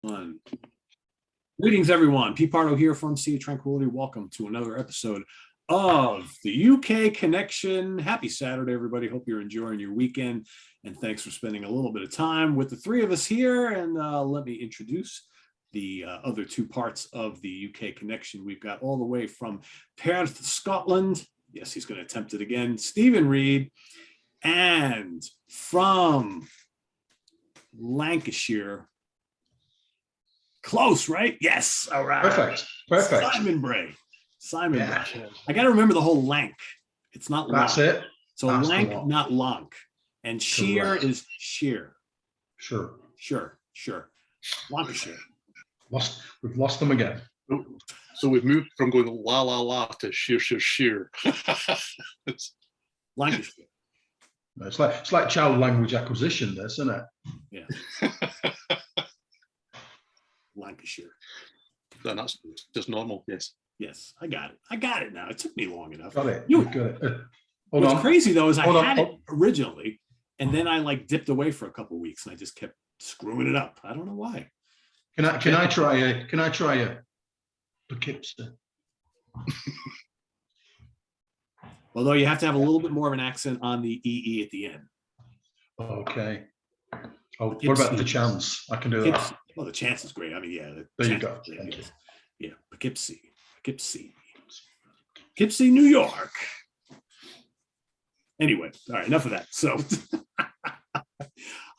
One. Greetings, everyone. Pete Pardo here from Sea of Tranquility. Welcome to another episode of the UK Connection. Happy Saturday, everybody. Hope you're enjoying your weekend. And thanks for spending a little bit of time with the three of us here. And let me introduce the other two parts of the UK Connection. We've got all the way from Perth, Scotland. Yes, he's going to attempt it again. Steven Reid. And from Lancashire. Close, right? Yes. All right. Perfect. Simon Bray. Bray. I got to remember the whole lank. It's not lank. That's it. So that's lank, not lonk. And sheer is sheer. Sure. Lancashire. We've lost them again. So we've moved from going la la la to sheer. Lancashire. It's like child language acquisition, this, isn't it? Yeah. Lancashire. And that's just normal. Yes, I got it now. It took me long enough. Got it. What's crazy though is I had it originally, and then I dipped away for a couple of weeks, and I just kept screwing it up. I don't know why. Can I try a Poughkeepsie? Although you have to have a little bit more of an accent on the EE at the end. Okay. Oh, what about the chance? I can do that. Well, the chance is great. I mean, yeah. There you go. Yeah, Poughkeepsie, New York. Anyway, all right, enough of that. So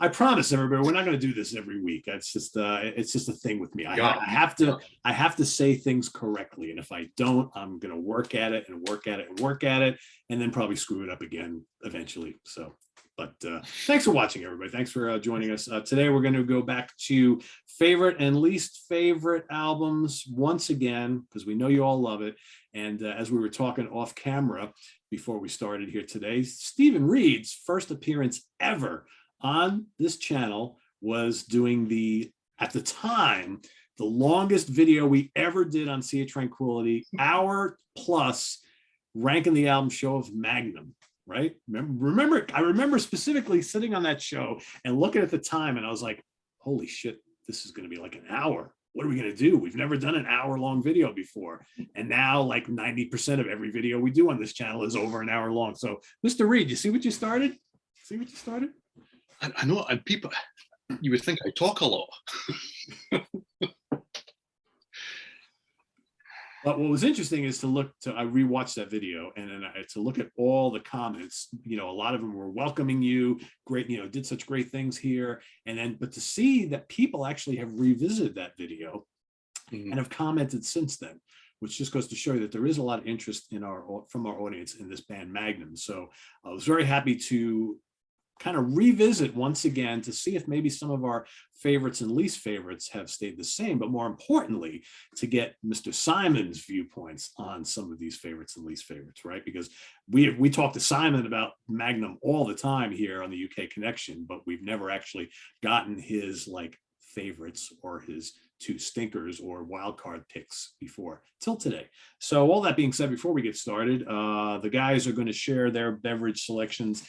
I promise everybody, we're not going to do this every week. It's just a thing with me. I have to say things correctly, and if I don't, I'm going to work at it, and then probably screw it up again eventually. So. But thanks for watching, everybody. Thanks for joining us. Today, we're going to go back to favorite and least favorite albums once again, because we know you all love it. And as we were talking off camera before we started here today, Steven Reid's first appearance ever on this channel was doing at the time, the longest video we ever did on Sea of Tranquility, hour plus, ranking the album show of Magnum. Right? I remember specifically sitting on that show and looking at the time, and I was like, holy shit, this is going to be like an hour. What are we going to do? We've never done an hour-long video before. And now like 90% of every video we do on this channel is over an hour long. So Mr. Reid, you see what you started? I know, and people, you would think I talk a lot. But what was interesting is I rewatched that video, and then to look at all the comments. A lot of them were welcoming you, great, did such great things here, but to see that people actually have revisited that video and have commented since then, which just goes to show you that there is a lot of interest from our audience in this band Magnum. So I was very happy to kind of revisit once again to see if maybe some of our favorites and least favorites have stayed the same, but more importantly, to get Mr. Simon's viewpoints on some of these favorites and least favorites, right? Because we talk to Simon about Magnum all the time here on the UK Connection, but we've never actually gotten his favorites or his two stinkers or wild card picks before till today. So all that being said, before we get started, the guys are going to share their beverage selections.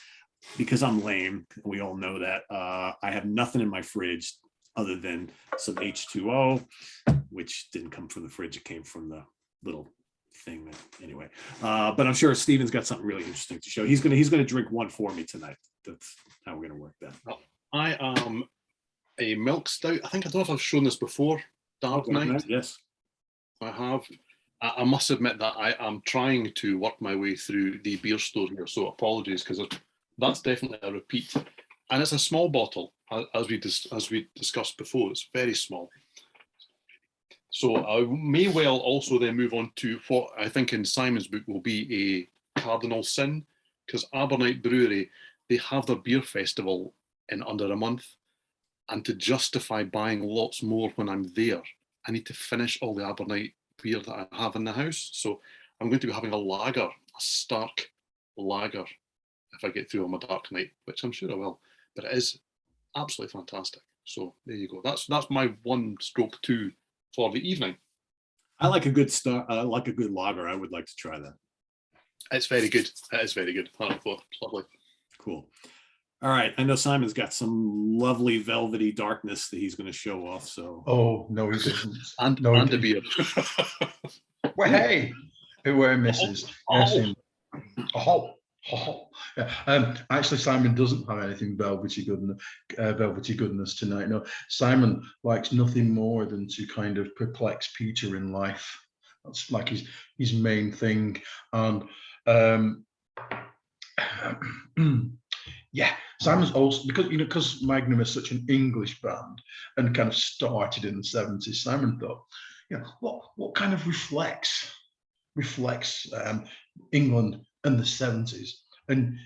Because I'm lame, we all know that. I have nothing in my fridge other than some H2O, which didn't come from the fridge. It came from the little thing. Anyway, but I'm sure Steven's got something really interesting to show. He's gonna drink one for me tonight. That's how we're gonna work that. I am a milk stout. I don't know if I've shown this before. Dark Night. Yes, I have. I must admit that I am trying to work my way through the beer store here. So apologies, because that's definitely a repeat, and it's a small bottle, as we discussed before. It's very small, so I may well also then move on to what I think in Simon's book will be a cardinal sin, because Abernight Brewery, they have their beer festival in under a month, and to justify buying lots more when I'm there, I need to finish all the Abernight beer that I have in the house. So I'm going to be having a lager, a stark lager, if I get through on my Dark Night, which I'm sure I will. But it is absolutely fantastic. So there you go. That's my 1/2 for the evening. I like a good like a good lager. I would like to try that. It's very good. It is very good. It's lovely. Cool. All right. I know Simon's got some lovely velvety darkness that he's going to show off. So, Oh, no, he didn't. And No, he and a didn't. beer. Well, hey, who misses? Yes, Oh. him. Oh, oh. Yeah. Actually, Simon doesn't have anything velvety goodness tonight. No, Simon likes nothing more than to kind of perplex Peter in life. That's like his main thing. And yeah, Simon's also because Magnum is such an English band and kind of started in the 70s. Simon thought, what kind of reflects England and the 70s, and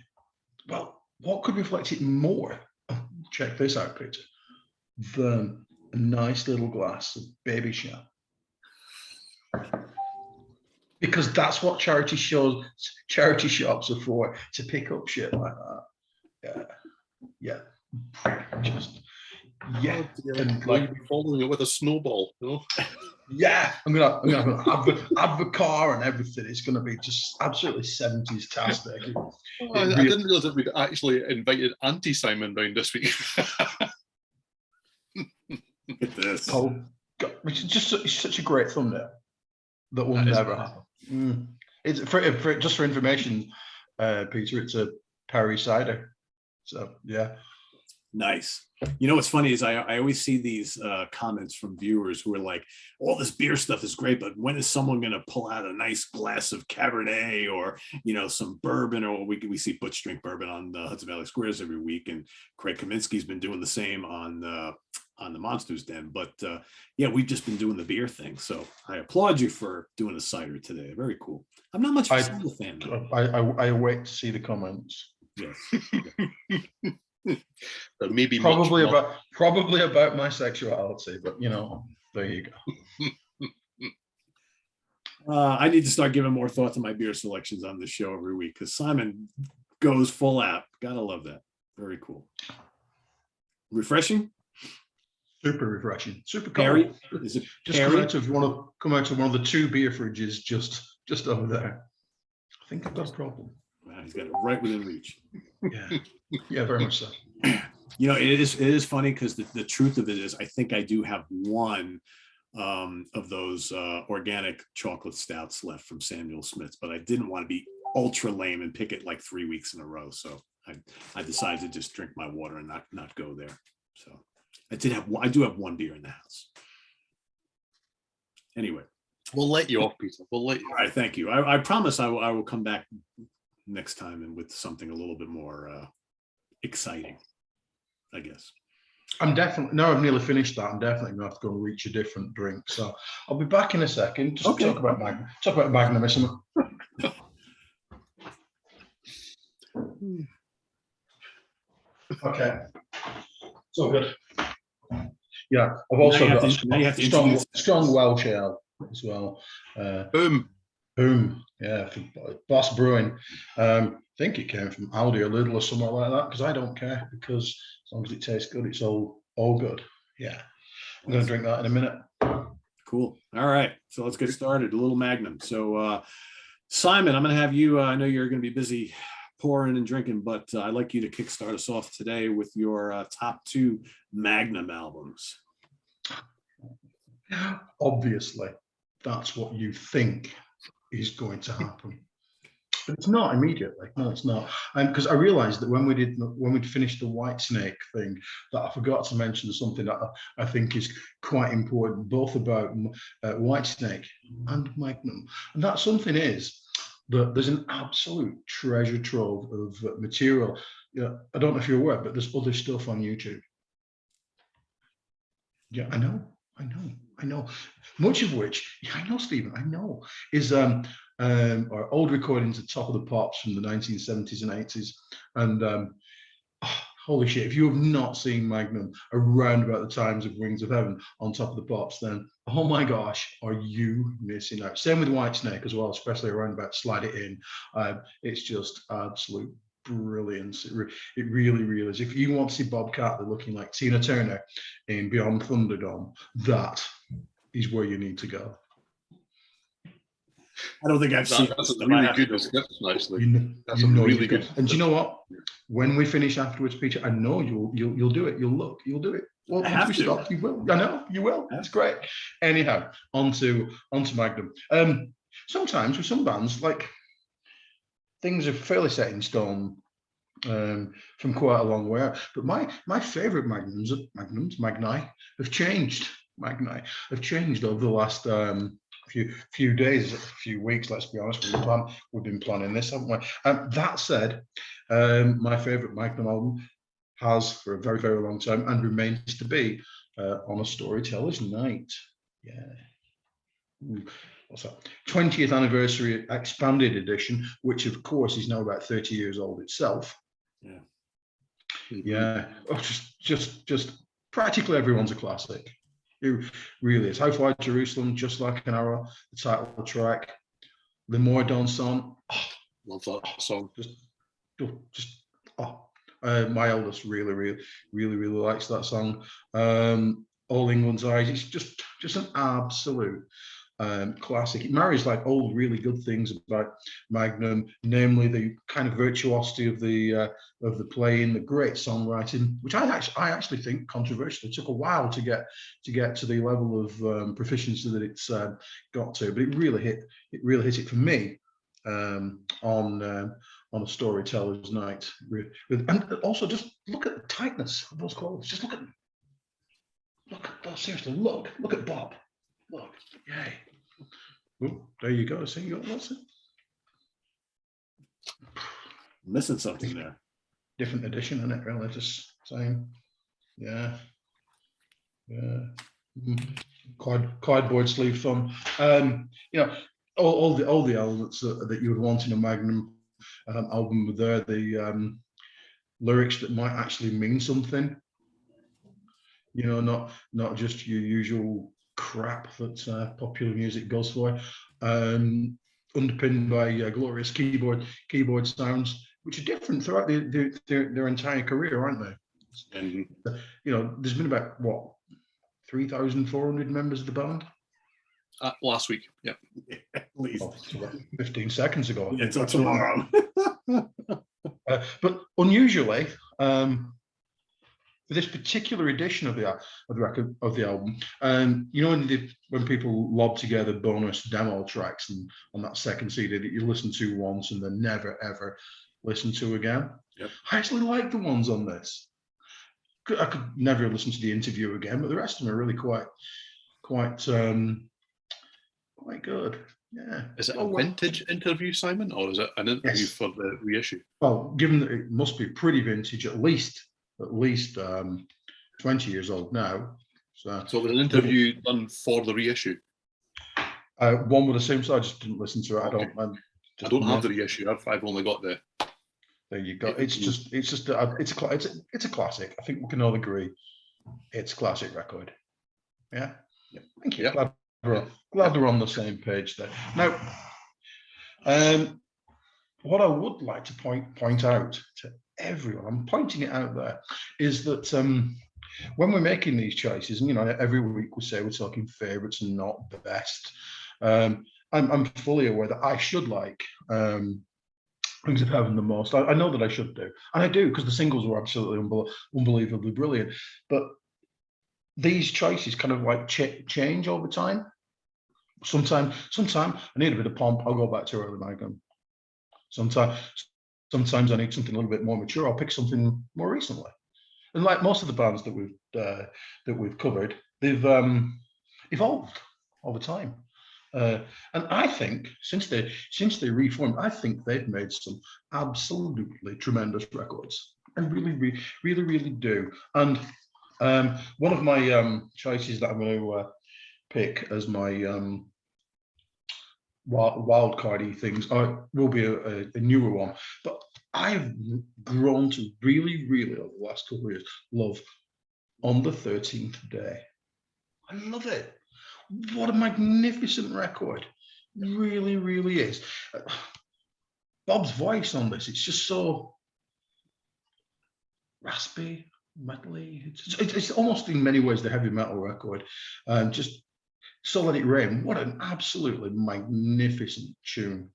well, what could reflect it more? Check this out, Peter. Than a nice little glass of baby shot. Because that's what charity shops are for, to pick up shit like that. Yeah. Just yeah. And like following it with a snowball, Yeah, I'm gonna have the car and everything. It's gonna be just absolutely 70s tastic. I didn't realize that we'd actually invited Simon round this week. look at this. Oh, God, it's such a great thumbnail that will never happen. It's just for information, Peter. It's a Perry cider. So yeah. Nice. You know what's funny is I always see these comments from viewers who are like, all this beer stuff is great, but when is someone going to pull out a nice glass of Cabernet or, some bourbon? Or we see Butch drink bourbon on the Hudson Valley Squares every week. And Craig Kaminsky's been doing the same on the Monsters Den. But yeah, we've just been doing the beer thing. So I applaud you for doing a cider today. Very cool. I'm not much of a cider fan, though. I wait to see the comments. Yes. There may be probably about my sexuality, but there you go. I need to start giving more thought to my beer selections on this show every week because Simon goes full out. Gotta love that. Very cool. Refreshing. Super refreshing. Super cold. Perry, is it just come out of one of the two beer fridges just over there. I think I've got a problem. Wow, he's got it right within reach. Yeah, very much so. It is funny because the truth of it is I think I do have one of those organic chocolate stouts left from Samuel Smith's, but I didn't want to be ultra lame and pick it like 3 weeks in a row. So I decided to just drink my water and not go there. So I do have one beer in the house. Anyway. We'll let you off, Peter. We'll let you. All right, thank you. I promise I will come back next time and with something a little bit more exciting, I guess. I've nearly finished that. I'm definitely gonna have to go and reach a different drink. So I'll be back in a second. Just talk about Magnum or something. Okay. So good. Yeah, I've also got a strong Welsh ale as well. Boom. Yeah, Boss Brewing. I think it came from Aldi or Lidl or somewhere like that, because I don't care, because as long as it tastes good, it's all good. Yeah. I'm going to drink that in a minute. Cool. All right. So let's get started. A little Magnum. So Simon, I'm going to have you, I know you're going to be busy pouring and drinking, but I'd like you to kickstart us off today with your top 2 Magnum albums. Obviously, that's what you think is going to happen, but it's not immediately. No, it's not. And because I realized that when we'd finished the Whitesnake thing, that I forgot to mention something that I think is quite important, both about Whitesnake and Magnum. And that something is that there's an absolute treasure trove of material. I don't know if you're aware, but there's other stuff on YouTube. Yeah, I know. Much of which, I know, Stephen, I know, is our old recordings at Top of the Pops from the 1970s and 80s. And holy shit, if you have not seen Magnum around about the times of Wings of Heaven on Top of the Pops, then oh my gosh, are you missing out? Same with Whitesnake as well, especially around about Slide It In. It's just absolute brilliance. It really is. If you want to see Bob Catley looking like Tina Turner in Beyond Thunderdome, that is where you need to go. I don't think I've seen That's this. a I might really have to good go. description, actually. You know, That's you a know really you've got- good. And do you know what? Yeah. When we finish afterwards, Peter, I know you'll do it. You'll look. You'll do it. Well, I once have we to. stop, you will. I know you will. Yeah. It's great. Anyhow, onto Magnum. Sometimes with some bands, like things are fairly set in stone from quite a long way out. But my favourite Magni have changed. Magni have changed over the last few days, a few weeks. Let's be honest. We've been planning this, haven't we? That said, my favourite Magnum album has for a very, very long time and remains to be On a Storyteller's Night. Yeah. Ooh, what's that? 20th anniversary expanded edition, which of course is now about 30 years old itself. Yeah. Yeah. Oh, just practically everyone's a classic. It really is. How Far Jerusalem, Just Like an Arrow, the title track, Le Mort d'un Son. Oh, Love that song. My eldest really likes that song. All England's Eyes. It's just an absolute classic. It marries like all really good things about Magnum, namely the kind of virtuosity of the playing, the great songwriting, which I actually think controversially took a while to get to the level of proficiency that it's got to, but it really hit it for me on A Storyteller's Night. And also just look at the tightness of those clothes. Just look at oh, seriously, look at Bob. Look, yay. Oh, there you go. See, you got that's it. Missing something there. Different edition, isn't it? Really, just saying. Yeah. Cardboard sleeve thumb. You know, all the elements that you would want in a Magnum album were there. The lyrics that might actually mean something. You know, not just your usual crap that popular music goes for. Underpinned by glorious keyboard sounds, which are different throughout their entire career, aren't they? And You know, there's been about what 3,400 members of the band. last week, yeah. At least. Oh, 15 seconds ago. I think. Until tomorrow. But unusually, for this particular edition of the record of the album, you know, when people lob together bonus demo tracks and on that second CD that you listen to once and then never ever listen to again. Yep. I actually like the ones on this. I could never listen to the interview again, but the rest of them are really quite good. Yeah. Is it a vintage interview, Simon, or is it an interview for the reissue? Well, given that it must be pretty vintage, at least 20 years old now. So it was an interview done for the reissue. One would assume so. I just didn't listen to it. Okay. I don't have the reissue. I've only got the. There you go. It's a classic. I think we can all agree it's a classic record. Yeah. Thank you. Yeah. Glad we're on the same page there. Now, what I would like to point out to everyone, I'm pointing it out there, is that when we're making these choices, and you know, every week we say we're talking favourites and not the best. I'm fully aware that I should like Rings of Heaven the most. I know that I should do, and I do, because the singles were absolutely unbelievably brilliant. But these choices kind of like change over time. Sometimes I need a bit of pomp. I'll go back to early Magnum. Sometimes I need something a little bit more mature. I'll pick something more recently. And like most of the bands that we've covered, they've evolved over time. And I think since they reformed, I think they've made some absolutely tremendous records. I really do. And one of my choices that I'm going to pick as my wild cardy things will be a newer one. But I've grown to really over the last couple of years love On the 13th Day. I love it. What a magnificent record. Really is. Bob's voice on this, it's just so raspy, metally. It's almost in many ways the heavy metal record. Just So Let It Rain, what an absolutely magnificent tune.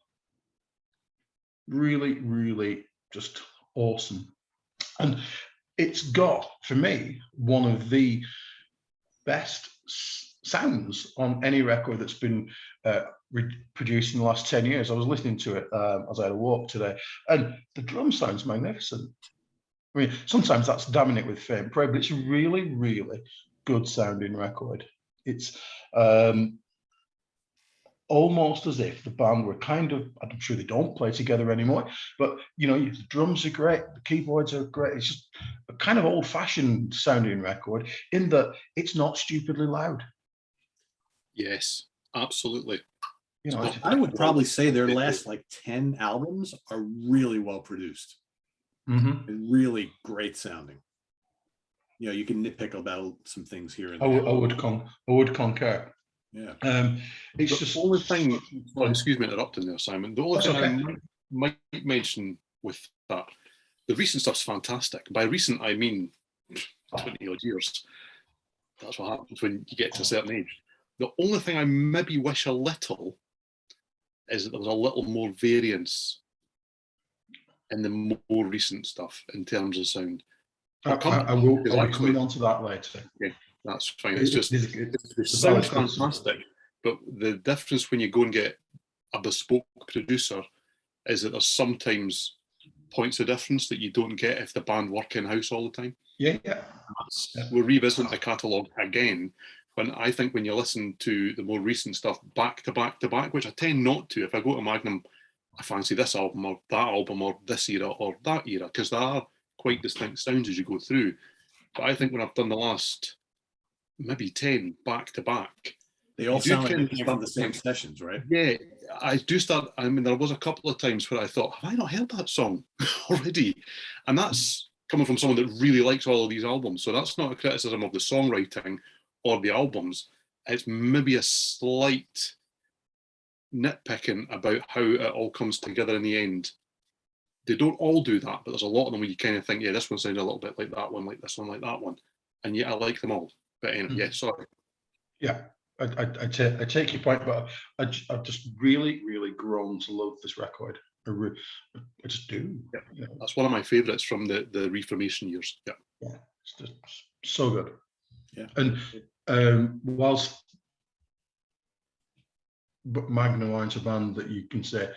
Really, really just awesome. And it's got, for me, one of the best sounds on any record that's been produced in the last 10 years. I was listening to it as I had a walk today, and the drum sounds magnificent. I mean, sometimes that's damning it with faint praise, but it's a really, really good sounding record. It's almost as if the band were kind of, I'm sure they don't play together anymore, but you know, the drums are great, the keyboards are great. It's just a kind of old-fashioned sounding record in that it's not stupidly loud. Yes, absolutely. You know, I would probably say their last like 10 albums are really well produced and really great sounding. You know, you can nitpick about some things here and there. I would concur. Yeah. It's the just only thing, excuse me interrupting there, Simon. The only thing I might mention with that, the recent stuff's fantastic. By recent, I mean 20 odd years. That's what happens when you get to a certain age. The only thing I maybe wish a little is that there was a little more variance in the more recent stuff in terms of sound. I will be coming on to that later. Okay, that's fine. It's just, it sounds fantastic, but the difference when you go and get a bespoke producer is that there's sometimes points of difference that you don't get if the band work in-house all the time. Yeah. We're revisiting the catalogue again, when I think when you listen to the more recent stuff back to back to back, which I tend not to, if I go to Magnum, I fancy this album or that album or this era or that era, because there are quite distinct sounds as you go through. But I think when I've done the last maybe 10 back to back, they all sound like they came from the same sessions, right? Yeah, I do start. I mean, there was a couple of times where I thought, have I not heard that song already? And that's coming from someone that really likes all of these albums. So that's not a criticism of the songwriting or the albums. It's maybe a slight nitpicking about how it all comes together in the end. They don't all do that, but there's a lot of them where you kind of think, yeah, this one sounds a little bit like that one, like this one, like that one. And yet I like them all. But anyway, yeah, sorry. Yeah, I take your point, but I've just really, really grown to love this record. I just do. Yeah. You know? That's one of my favourites from the Reformation years. Yeah, it's just so good. Yeah, and whilst Magnum aren't a band that you can say,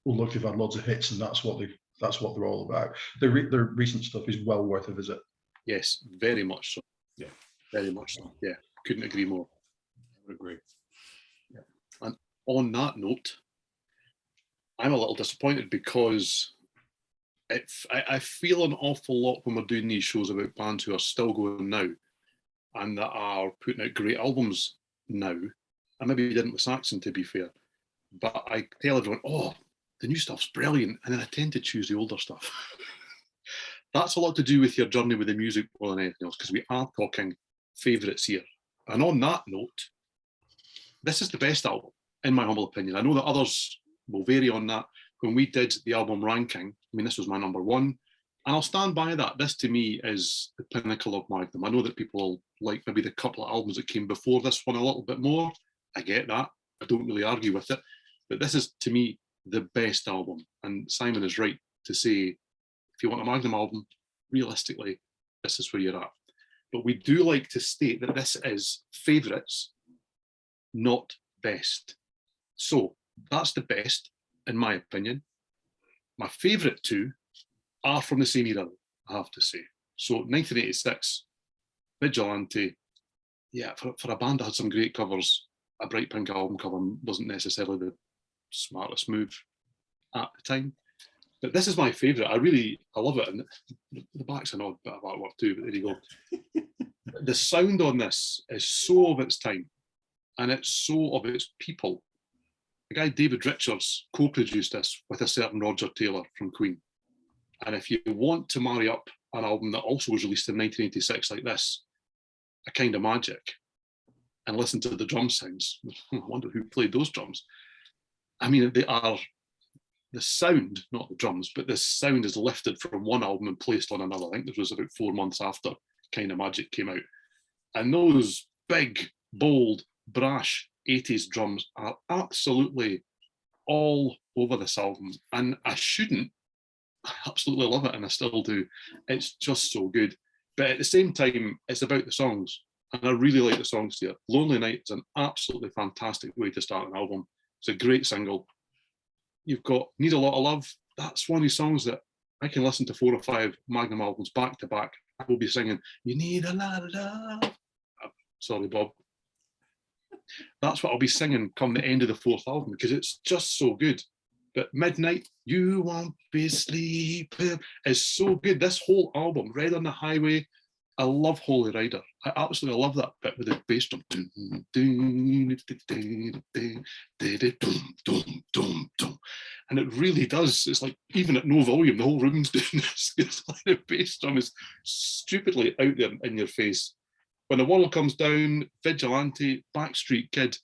"Oh, look, they've had loads of hits, and that's what they're all about." Their recent stuff is well worth a visit. Yes, very much so. Yeah, very much so. Yeah, couldn't agree more. I would agree. Yeah. And on that note, I'm a little disappointed because I feel an awful lot when we're doing these shows about bands who are still going now and that are putting out great albums now. And maybe we didn't with Saxon, to be fair. But I tell everyone, oh, the new stuff's brilliant. And then I tend to choose the older stuff. That's a lot to do with your journey with the music more than anything else, because we are talking favourites here. And on that note, this is the best album, in my humble opinion. I know that others will vary on that. When we did the album ranking, I mean, this was my number one. And I'll stand by that. This, to me, is the pinnacle of Magnum. I know that people like maybe the couple of albums that came before this one a little bit more. I get that. I don't really argue with it. But this is, to me, the best album. And Simon is right to say, if you want a Magnum album, realistically, this is where you're at. But we do like to state that this is favourites, not best. So that's the best, in my opinion. My favourite two are from the same era, I have to say. So 1986, Vigilante, yeah, for a band that had some great covers, a Bright Pink album cover wasn't necessarily the smartest move at the time. But this is my favourite. I love it. And the back's an odd bit of artwork too, but there you go. The sound on this is so of its time, and it's so of its people. The guy David Richards co-produced this with a certain Roger Taylor from Queen. And if you want to marry up an album that also was released in 1986 like this, A Kind of Magic, and listen to the drum sounds, I wonder who played those drums. I mean, they are the sound, not the drums, but the sound is lifted from one album and placed on another. I think this was about 4 months after Kind of Magic came out. And those big, bold, brash 80s drums are absolutely all over this album. And I shouldn't. I absolutely love it, and I still do. It's just so good. But at the same time, it's about the songs. And I really like the songs here. Lonely Night is an absolutely fantastic way to start an album. It's a great single. You've got Need a Lot of Love. That's one of these songs that I can listen to 4 or 5 Magnum albums back to back. I will be singing, You Need a Lot of Love. Sorry, Bob. That's what I'll be singing come the end of the 4th album, because it's just so good. But Midnight, You Won't Be Sleeping is so good. This whole album, Red on the Highway, I love Holy Rider. I absolutely love that bit with the bass drum. And it really does. It's like, even at no volume, the whole room's doing this. It's like the bass drum is stupidly out there in your face. When the World Comes Down, Vigilante, Backstreet Kid,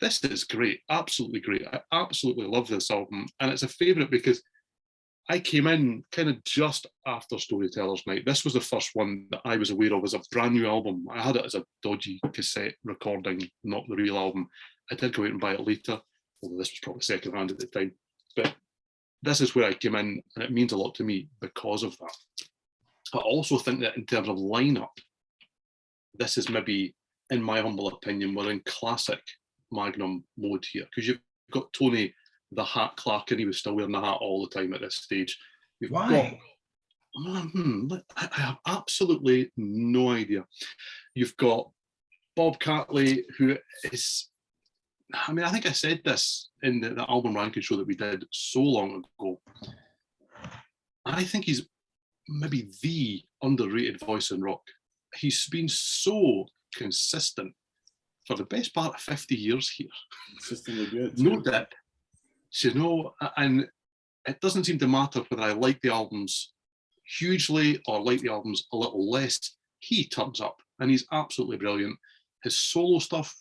this is great, absolutely great. I absolutely love this album. And it's a favourite because I came in kind of just after Storytellers Night. This was the first one that I was aware of as a brand new album. I had it as a dodgy cassette recording, not the real album. I did go out and buy it later, although this was probably secondhand at the time. But this is where I came in, and it means a lot to me because of that. I also think that in terms of lineup, this is maybe, in my humble opinion, we're in classic Magnum mode here, because you've got Tony the Hat Clark, and he was still wearing the hat all the time at this stage. You've Why? I have absolutely no idea. You've got Bob Catley, who is, I mean, I think I said this in the album ranking show that we did so long ago. I think he's maybe the underrated voice in rock. He's been so consistent for the best part of 50 years here. Consistently good. No dip. You know, and it doesn't seem to matter whether I like the albums hugely or like the albums a little less. He turns up, and he's absolutely brilliant. His solo stuff,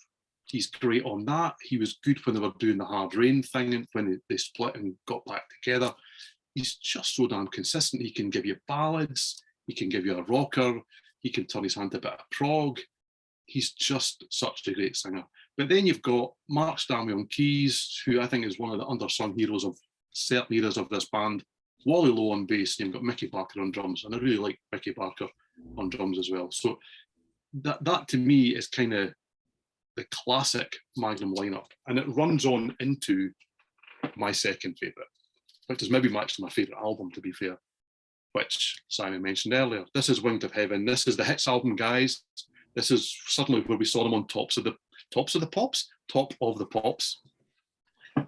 he's great on that. He was good when they were doing the Hard Rain thing, and when they split and got back together. He's just so damn consistent. He can give you ballads, he can give you a rocker, he can turn his hand to a bit of prog. He's just such a great singer. But then you've got Mark Stanley on keys, who I think is one of the undersung heroes of certain eras of this band. Wally Lowe on bass, and you've got Mickey Barker on drums, and I really like Mickey Barker on drums as well. So that to me is kind of the classic Magnum lineup, and it runs on into my second favourite, which is maybe actually my favourite album, to be fair, which Simon mentioned earlier. This is Winged of Heaven. This is the hits album, guys. This is suddenly where we saw them on top of the pops.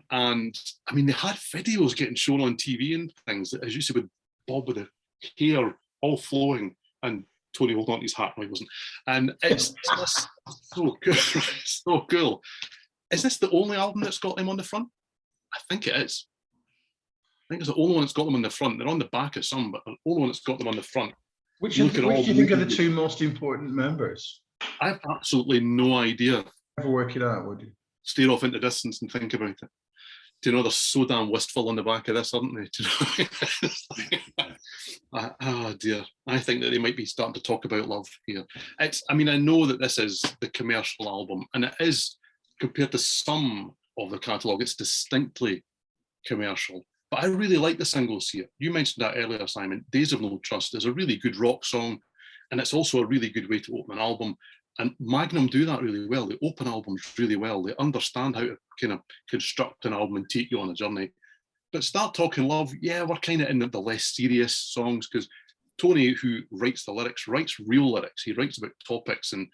And I mean, they had videos getting shown on TV and things, as you see, with Bob with the hair all flowing and Tony holding on to his hat. No, he wasn't. And it's just so cool. So cool. Is this the only album that's got them on the front? I think it is. I think it's the only one that's got them on the front. They're on the back of some, but the only one that's got them on the front. Which do you think are the 2 most important members? I have absolutely no idea. Never work it out, would you? Stare off into distance and think about it. Do you know, they're so damn wistful on the back of this, aren't they? Do you know? Oh dear. I think that they might be starting to talk about love here. I mean, I know that this is the commercial album, and it is, compared to some of the catalogue, it's distinctly commercial. But I really like the singles here. You mentioned that earlier, Simon. Days of No Trust is a really good rock song, and it's also a really good way to open an album. And Magnum do that really well. They open albums really well. They understand how to kind of construct an album and take you on a journey. But Start Talking Love, yeah, we're kind of in the less serious songs, because Tony, who writes the lyrics, writes real lyrics. He writes about topics and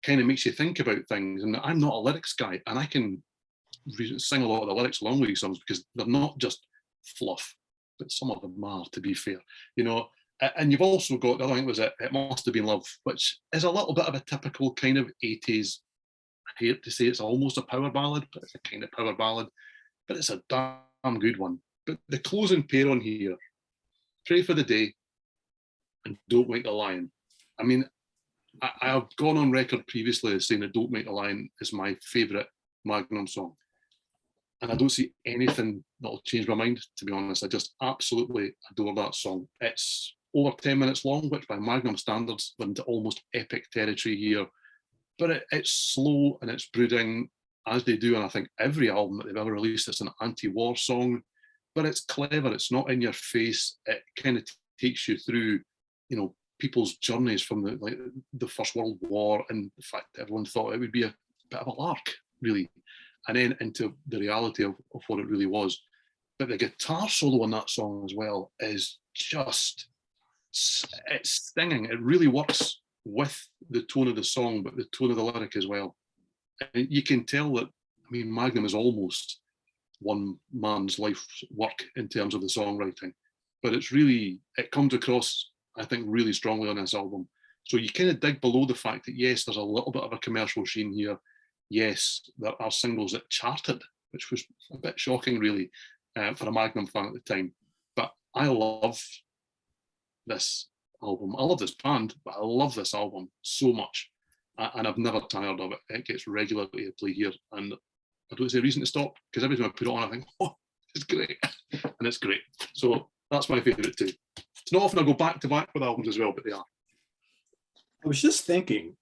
kind of makes you think about things. And I'm not a lyrics guy, and I can sing a lot of the lyrics along with these songs because they're not just fluff, but some of them are, to be fair. You know, and you've also got, the other thing was It Must Have Been Love, which is a little bit of a typical kind of 80s, I hate to say it's almost a power ballad, but it's a kind of power ballad, but it's a damn good one. But the closing pair on here, Pray for the Day and Don't Wake the Lion. I mean, I have gone on record previously as saying that Don't Wake the Lion is my favourite Magnum song. And I don't see anything that'll change my mind, to be honest. I just absolutely adore that song. It's over 10 minutes long, which by Magnum standards went into almost epic territory here. But it's slow and it's brooding, as they do, and I think every album that they've ever released, it's an anti-war song, but it's clever. It's not in your face. It kind of takes you through, people's journeys from the First World War, and the fact that everyone thought it would be a bit of a lark, really, and then into the reality of what it really was. But the guitar solo on that song as well is just, it's stinging. It really works with the tone of the song, but the tone of the lyric as well. And you can tell that, Magnum is almost one man's life's work in terms of the songwriting, but it comes across, I think, really strongly on this album. So you kind of dig below the fact that, yes, there's a little bit of a commercial sheen here. Yes, there are singles that charted, which was a bit shocking, really, for a Magnum fan at the time. But I love this album. I love this band, but I love this album so much. And I've never tired of it. It gets regularly to play here. And I don't see a reason to stop, because every time I put it on, I think, oh, it's great. And it's great. So that's my favourite too. It's not often I go back to back with albums as well, but they are. I was just thinking,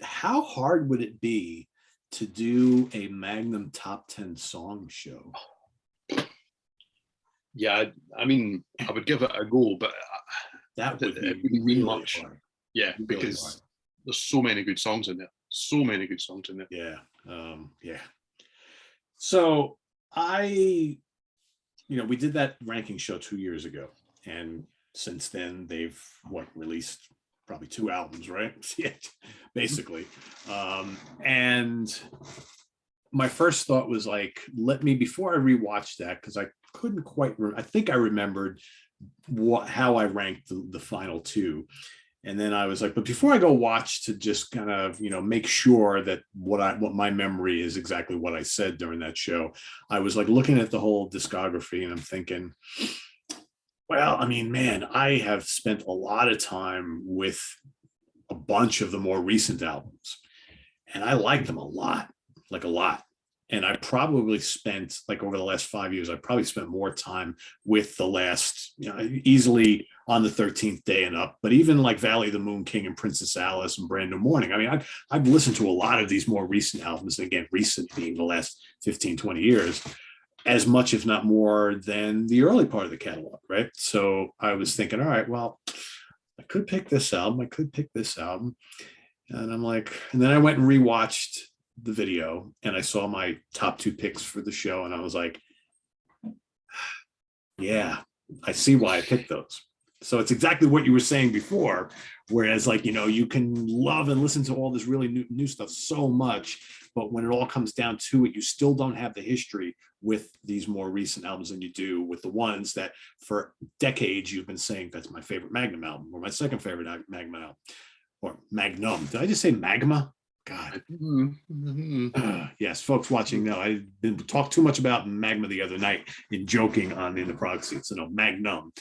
how hard would it be to do a Magnum top 10 song show? Yeah, I would give it a go, but that would it be wouldn't mean really much. hard. Yeah, Really because hard. there's so many good songs in there. So many good songs in there. Yeah. Yeah. So we did that ranking show 2 years ago, and since then they've released probably 2 albums, right? Yeah, basically. And my first thought was like, before I rewatched that, because I couldn't quite I think I remembered how I ranked the final 2. And then I was like, but before I go watch, to just kind of, make sure that what my memory is exactly what I said during that show, I was like looking at the whole discography, and I'm thinking, well, man, I have spent a lot of time with a bunch of the more recent albums, and I like them a lot. And I probably spent, over the last 5 years, I probably spent more time with the last, easily On the 13th Day and up, but even like Valley of the Moon King and Princess Alice and Brand New Morning. I've listened to a lot of these more recent albums, and again, recent being the last 15, 20 years, as much, if not more, than the early part of the catalog, right? So I was thinking, all right, well, I could pick this album. And I'm like, and then I went and rewatched the video, and I saw my top 2 picks for the show, and I was like, yeah, I see why I picked those. So it's exactly what you were saying before, whereas you can love and listen to all this really new stuff so much, but when it all comes down to it, you still don't have the history with these more recent albums than you do with the ones that for decades you've been saying, that's my favorite Magnum album, or my second favorite Magnum album, or Magnum. Did I just say Magma? God. Yes, folks watching know I didn't talk too much about Magma the other night in joking on In the Prog Seat. So no, Magnum.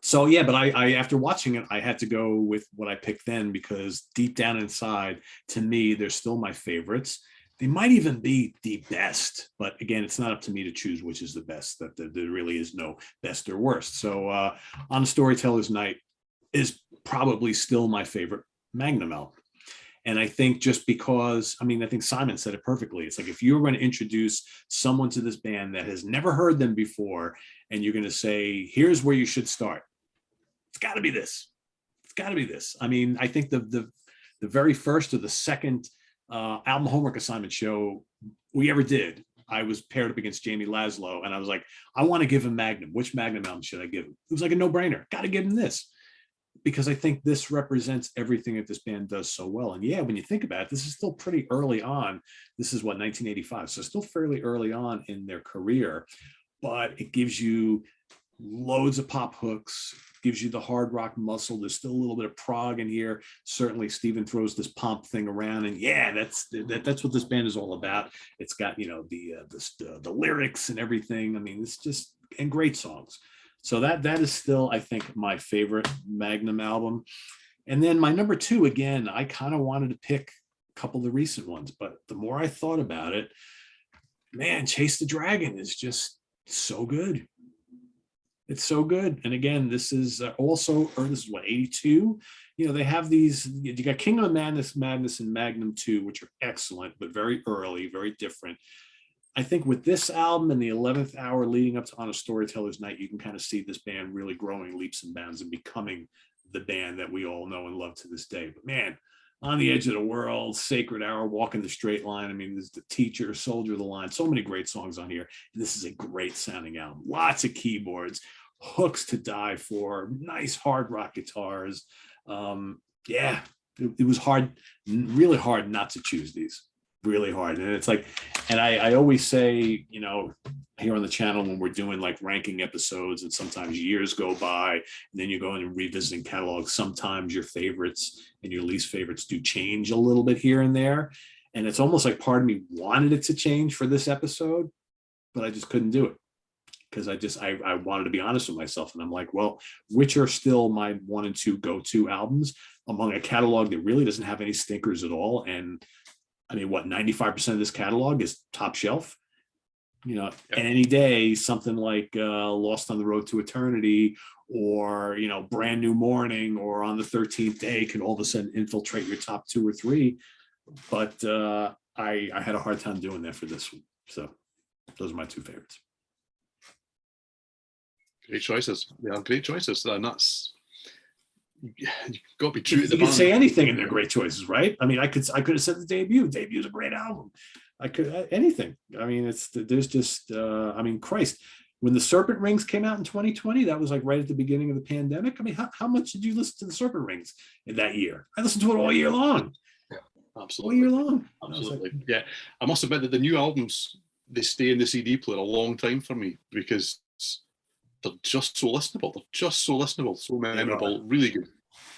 So yeah, but I after watching it, I had to go with what I picked then, because deep down inside, to me, they're still my favorites. They might even be the best, but again, it's not up to me to choose which is the best. That there really is no best or worst. So On Storyteller's Night is probably still my favorite Magnum album. And I think just because, I think Simon said it perfectly. It's like, if you're going to introduce someone to this band that has never heard them before, and you're going to say, here's where you should start, it's got to be this. It's got to be this. I think the very first or the second album homework assignment show we ever did, I was paired up against Jamie Laszlo, and I was like, I want to give him Magnum. Which Magnum album should I give him? It was like a no-brainer. Got to give him this, because I think this represents everything that this band does so well. And yeah, when you think about it, this is still pretty early on. This is 1985. So still fairly early on in their career, but it gives you loads of pop hooks, gives you the hard rock muscle. There's still a little bit of prog in here. Certainly Steven throws this pomp thing around, and yeah, that's what this band is all about. It's got, the lyrics and everything. It's just, and great songs. So that is still, I think, my favorite Magnum album. And then my number 2, again, I kind of wanted to pick a couple of the recent ones, but the more I thought about it, man, Chase the Dragon is just so good. It's so good. And again, this is also, or this is what, 82? You know, they have these, you got Kingdom of Madness, and Magnum 2, which are excellent, but very early, very different. I think with this album and the 11th hour leading up to On a Storyteller's Night, you can kind of see this band really growing leaps and bounds and becoming the band that we all know and love to this day. But man, On the Edge of the World, Sacred Hour, Walking the Straight Line. I mean, there's The Teacher, Soldier of the Line, so many great songs on here. And this is a great sounding album. Lots of keyboards, hooks to die for, nice hard rock guitars. Yeah, it was hard, really hard not to choose these. Really hard. And it's like, and I always say, you know, here on the channel when we're doing like ranking episodes and sometimes years go by and then you go in and revisiting catalogs, sometimes your favorites and your least favorites do change a little bit here and there. And it's almost like part of me wanted it to change for this episode, but I just couldn't do it because I wanted to be honest with myself. And I'm like, well, which are still my 1 and 2 go-to albums among a catalog that really doesn't have any stinkers at all. And I mean, what, 95% of this catalog is top shelf? You know, any day, something like Lost on the Road to Eternity or, you know, Brand New Morning or On the 13th Day can all of a sudden infiltrate your top 2 or 3. But I had a hard time doing that for this one. So those are my 2 favorites. Great choices. Yeah, great choices. And that's, you got to be true to the You can band. say anything in their great choices, right? I mean, I could have said the Debut. Debu's a great album. I could anything. I mean, there's just I mean, Christ, when the Serpent Rings came out in 2020, that was like right at the beginning of the pandemic. I mean, how much did you listen to the Serpent Rings in that year? I listened to it all year long. Yeah, absolutely. All year long. Absolutely. Yeah. I must admit that the new albums, they stay in the CD player a long time for me because they're just so listenable. They're just so listenable, so memorable, really good.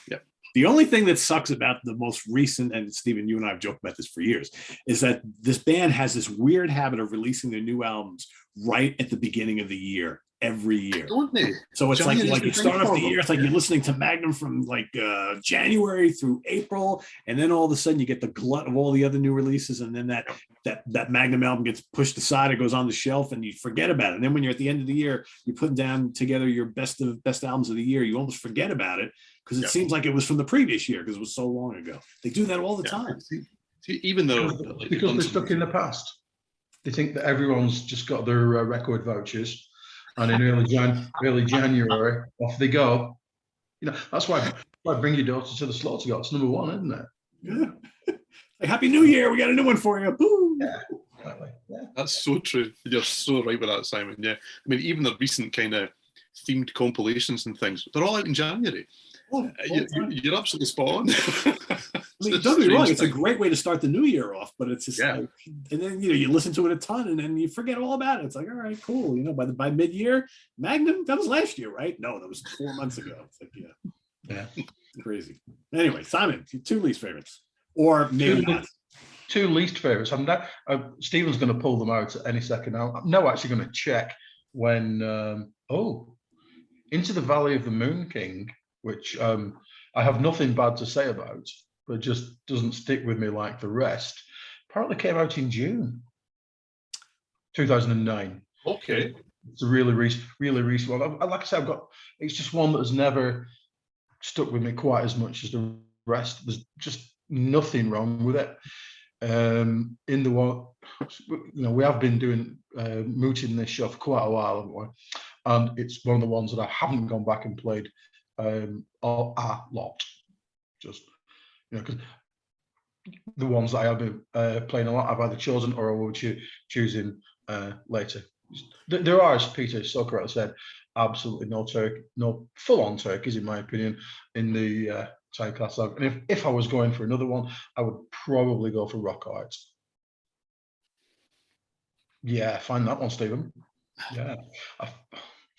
Yeah. The only thing that sucks about the most recent, and Steven, you and I have joked about this for years, is that this band has this weird habit of releasing their new albums right at the beginning of the year, every year. Don't they? So it's Johnny, like you start off the year, it's like you're listening to Magnum from like January through April, and then all of a sudden you get the glut of all the other new releases, and then that Magnum album gets pushed aside, it goes on the shelf, and you forget about it. And then when you're at the end of the year, you're putting down together your best albums of the year, you almost forget about it because it seems like it was from the previous year because it was so long ago. They do that all the time. See, even though because they're stuck in the past, they think that everyone's just got their record vouchers. And in early January, off they go. You know, that's why Bring Your Daughter to the Slaughter Got. It's number 1, isn't it? Yeah. Like, Happy New Year, we got a new one for you. Boom. Yeah, exactly. Yeah. That's so true. You're so right with that, Simon. Yeah. I mean, even the recent kind of themed compilations and things, they're all out in January. You're absolutely spot on. I mean, don't get me wrong, it's a great way to start the new year off, but it's just like, and then, you know, you listen to it a ton and then you forget all about it. It's like, all right, cool. You know, by mid-year, Magnum, that was last year, right? No, that was 4 months ago. It's like, yeah. Crazy. Anyway, Simon, 2 least favorites, or maybe not. 2 least favorites. I'm not. Steven's going to pull them out at any second now. I'm now actually going to check when. Into the Valley of the Moon King, which I have nothing bad to say about, but just doesn't stick with me like the rest. Apparently came out in June 2009. Okay. It's a really recent one. Like I said, it's just one that has never stuck with me quite as much as the rest. There's just nothing wrong with it. In the one, you know, we have been doing mooting this show for quite a while, haven't we? And it's one of the ones that I haven't gone back and played a lot. Just, you know, because the ones that I have been playing a lot, I've either chosen or I will be choosing later. There are, as Peter so correctly said, absolutely no full-on turkeys, in my opinion, in the Tied Catalog. And if I was going for another one, I would probably go for Rock Art. Yeah, find that one, Stephen. Yeah.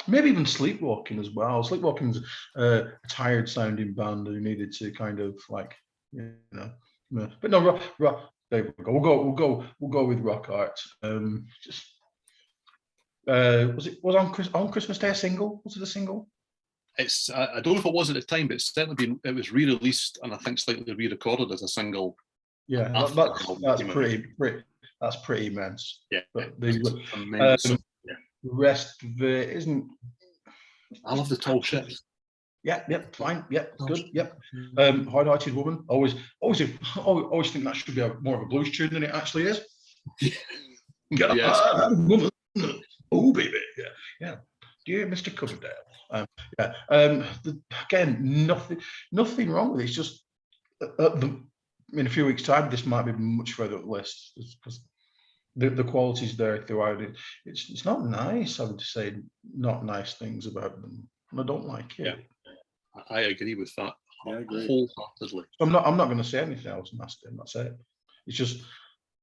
Maybe even Sleepwalking as well. Sleepwalking's a tired sounding band who needed to kind of like, you know, but no, there we go. We'll go with Rock Art. Was on Christmas Day a single? Was it a single? It's I don't know if it was at the time, but it was re-released and I think slightly re-recorded as a single. Yeah, that's pretty immense. Yeah, but the rest of it isn't. I love the tall ships. Yep, fine, yep, good, yep. Hard-hearted woman, always think that should be more of a blues tune than it actually is. Get a Yes. hard-hearted woman, oh baby, yeah. Dear Mr. Coverdale, again, nothing wrong with it. It's just in a few weeks' time, this might be much further up the list because the quality's there throughout it. It's not nice, I would say, not nice things about them. And I don't like it. Yeah. I agree with that wholeheartedly. I'm not going to say anything else nasty, and that's it. It's just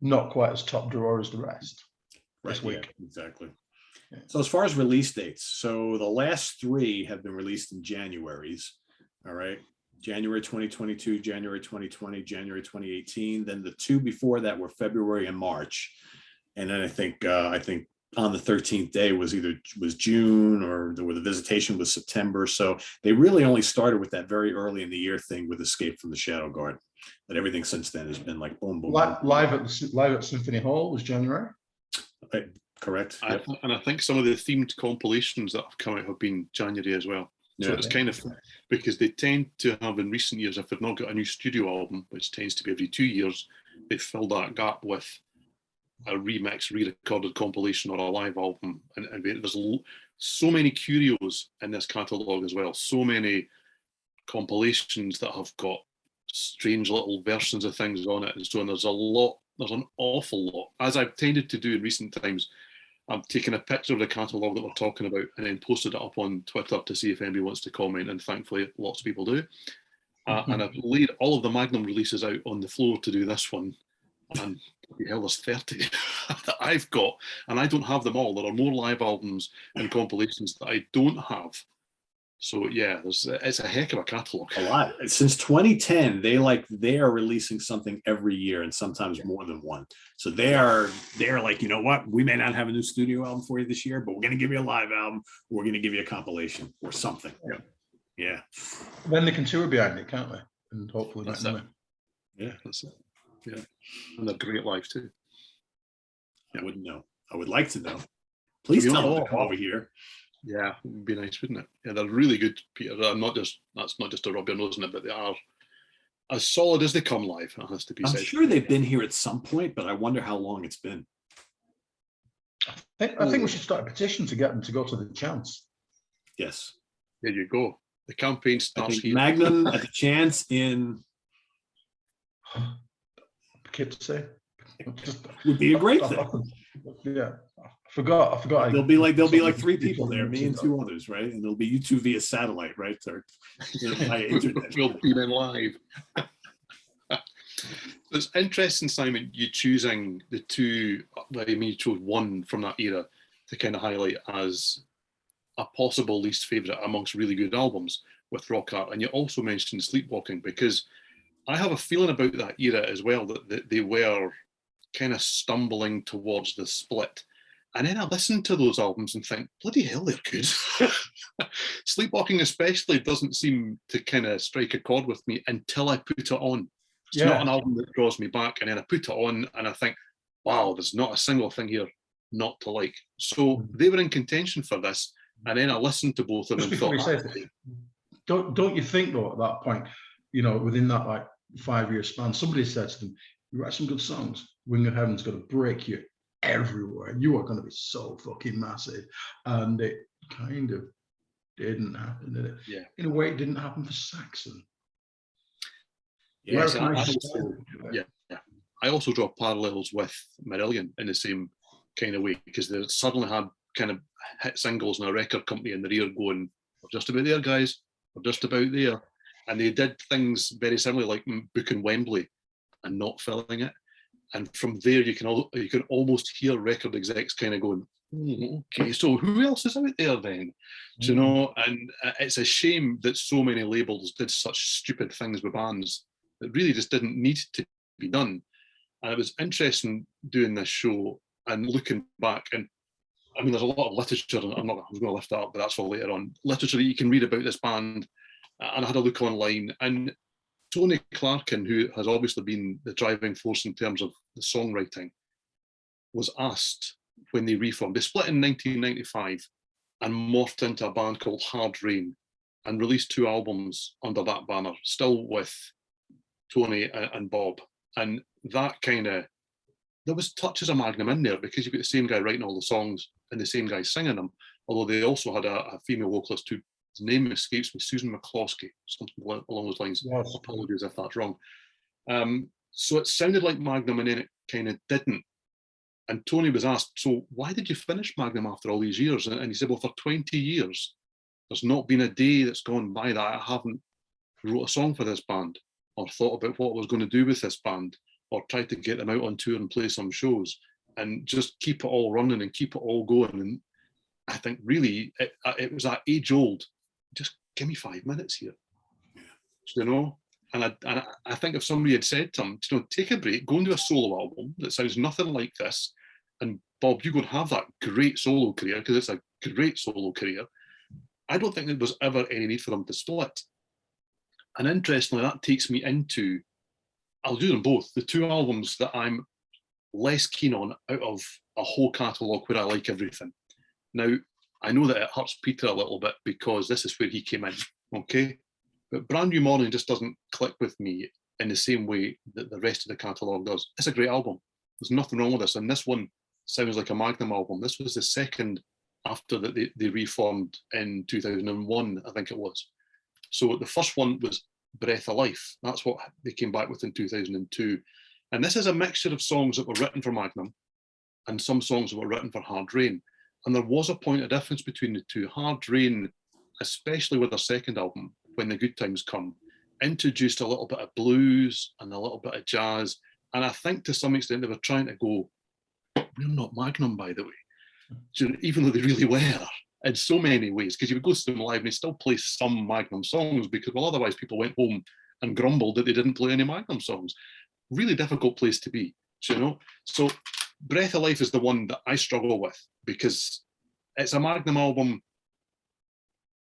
not quite as top drawer as the rest this week. Yeah, exactly. Yeah. So as far as release dates, so the last 3 have been released in January's. All right. January 2022, January 2020, January 2018. Then the 2 before that were February and March. And then I think on the 13th day was June, or the visitation was September. So they really only started with that very early in the year thing with Escape from the Shadow Guard. But everything since then has been like boom, boom. Live at Symphony Hall was January. Correct. Yep. And I think some of the themed compilations that have come out have been January as well. So it's kind of, because they tend to have in recent years, if they've not got a new studio album, which tends to be every 2 years, they fill that gap with a remix, re-recorded compilation or a live album. And there's so many curios in this catalogue as well. So many compilations that have got strange little versions of things on it. And so there's an awful lot. As I've tended to do in recent times, I've taken a picture of the catalogue that we're talking about and then posted it up on Twitter to see if anybody wants to comment, and thankfully lots of people do. And I've laid all of the Magnum releases out on the floor to do this one. And hell, there's 30 that I've got, and I don't have them all. There are more live albums and compilations that I don't have. So yeah, it's a heck of a catalogue. A lot. Since 2010, they are releasing something every year, and sometimes more than one. So they're like, you know what? We may not have a new studio album for you this year, but we're going to give you a live album. We're going to give you a compilation or something. Yeah. Then they can tour behind it, can't they? And hopefully that's it. Yeah, that's it. Yeah, and they're great live too. I wouldn't know. I would like to know. Please tell them to come over here. Yeah, it would be nice, wouldn't it? Yeah, they're really good, Peter. That's not just to rub your nose in it, but they are as solid as they come live. It has to be said. I'm sure they've been here at some point, but I wonder how long it's been. I think we should start a petition to get them to go to the Chance. Yes. There you go. The campaign starts here. Magnum at the Chance in Poughkeepsie. Would be a great thing. Yeah, I forgot. There'll be like 3 people there, me and 2 others, right? And it'll be you 2 via satellite, right? Or via internet. We'll beam in live. It's interesting, Simon, you choosing the 2. I mean, you chose one from that era to kind of highlight as a possible least favourite amongst really good albums with rock art, and you also mentioned Sleepwalking, because I have a feeling about that era as well, that they were kind of stumbling towards the split. And then I listen to those albums and think, bloody hell, they're good. Sleepwalking especially doesn't seem to kind of strike a chord with me until I put it on. It's not an album that draws me back, and then I put it on and I think, wow, there's not a single thing here not to like. So they were in contention for this, and then I listened to both of them and thought, don't you think though at that point, you know, within that like 5-year span, somebody said to them, you write some good songs, Wing of Heaven's going to break you everywhere. You are going to be so fucking massive. And it kind of didn't happen, did it? Yeah. In a way, it didn't happen for Saxon. Yeah, I also draw parallels with Marillion in the same kind of way, because they suddenly had kind of hit singles and a record company in their ear going, we're just about there, guys. We're just about there. And they did things very similar, like booking Wembley and not filling it. And from there, you can almost hear record execs kind of going, okay, so who else is out there then? Do you know? And it's a shame that so many labels did such stupid things with bands that really just didn't need to be done. And it was interesting doing this show and looking back. And I mean, there's a lot of literature, and I was going to lift that up, but that's for later on. Literature that you can read about this band. And I had a look online, and Tony Clarkin, who has obviously been the driving force in terms of the songwriting, was asked when they reformed. They split in 1995, and morphed into a band called Hard Rain and released 2 albums under that banner, still with Tony and Bob. And that kind of, there was touches of Magnum in there because you've got the same guy writing all the songs and the same guy singing them, although they also had a female vocalist whose name escapes me, Susan McCloskey, something along those lines. Yes. Apologies if that's wrong. So it sounded like Magnum and then it kind of didn't. And Tony was asked, so why did you finish Magnum after all these years? And he said, well, for 20 years, there's not been a day that's gone by that I haven't wrote a song for this band or thought about what I was going to do with this band or tried to get them out on tour and play some shows and just keep it all running and keep it all going. And I think really it was that age old, just give me 5 minutes here, you know? And I think if somebody had said to him, you know, take a break, go and do a solo album that sounds nothing like this, and Bob, you go and have that great solo career, because it's a great solo career, I don't think there was ever any need for them to split. And interestingly, that takes me into, I'll do them both, the 2 albums that I'm less keen on out of a whole catalogue where I like everything. Now, I know that it hurts Peter a little bit because this is where he came in, okay? But Brand New Morning just doesn't click with me in the same way that the rest of the catalogue does. It's a great album. There's nothing wrong with this. And this one sounds like a Magnum album. This was the second after that they reformed in 2001, I think it was. So the first one was Breath of Life. That's what they came back with in 2002. And this is a mixture of songs that were written for Magnum and some songs that were written for Hard Rain. And there was a point of difference between the two. Hard Rain, especially with their second album, When the Good Times Come, introduced a little bit of blues and a little bit of jazz. And I think to some extent they were trying to go, we're not Magnum, by the way, even though they really were in so many ways, because you would go to them live and they still play some Magnum songs, because, well, otherwise people went home and grumbled that they didn't play any Magnum songs. Really difficult place to be, you know? So Breath of Life is the one that I struggle with, because it's a Magnum album.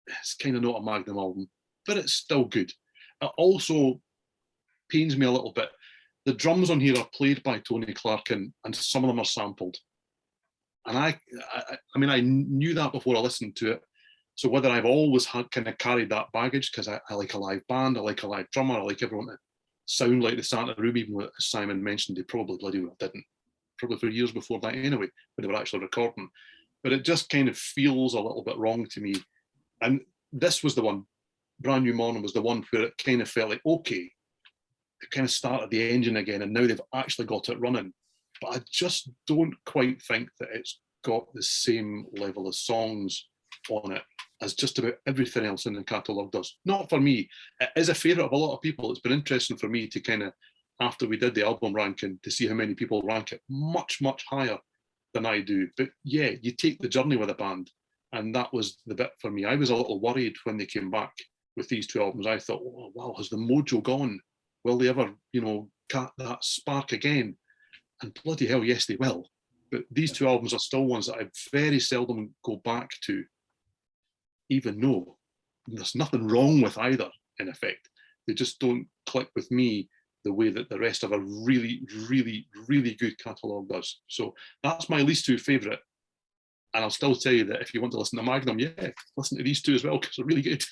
It's kind of not a Magnum album, but it's still good. It also pains me a little bit. The drums on here are played by Tony Clark, and some of them are sampled. And I mean, I knew that before I listened to it. So whether I've always had kind of carried that baggage, because I like a live band, I like a live drummer, I like everyone to sound like the Santa Room, even though, as Simon mentioned, they probably bloody well didn't. Probably for years before that anyway, when they were actually recording. But it just kind of feels a little bit wrong to me. And this was the one, Brand New Morning was the one where it kind of felt like, okay, they kind of started the engine again and now they've actually got it running. But I just don't quite think that it's got the same level of songs on it as just about everything else in the catalogue does. Not for me. It is a favourite of a lot of people. It's been interesting for me to kind of, after we did the album ranking, to see how many people rank it much, much higher than I do. But yeah, you take the journey with a band. And that was the bit for me. I was a little worried when they came back with these 2 albums. I thought, oh, wow, has the mojo gone? Will they ever, you know, cut that spark again? And bloody hell, yes, they will. But these 2 albums are still ones that I very seldom go back to, even though there's nothing wrong with either, in effect. They just don't click with me the way that the rest of a really, really, really good catalogue does. So that's my least 2 favourite. And I'll still tell you that if you want to listen to Magnum, yeah, listen to these 2 as well, because they're really good.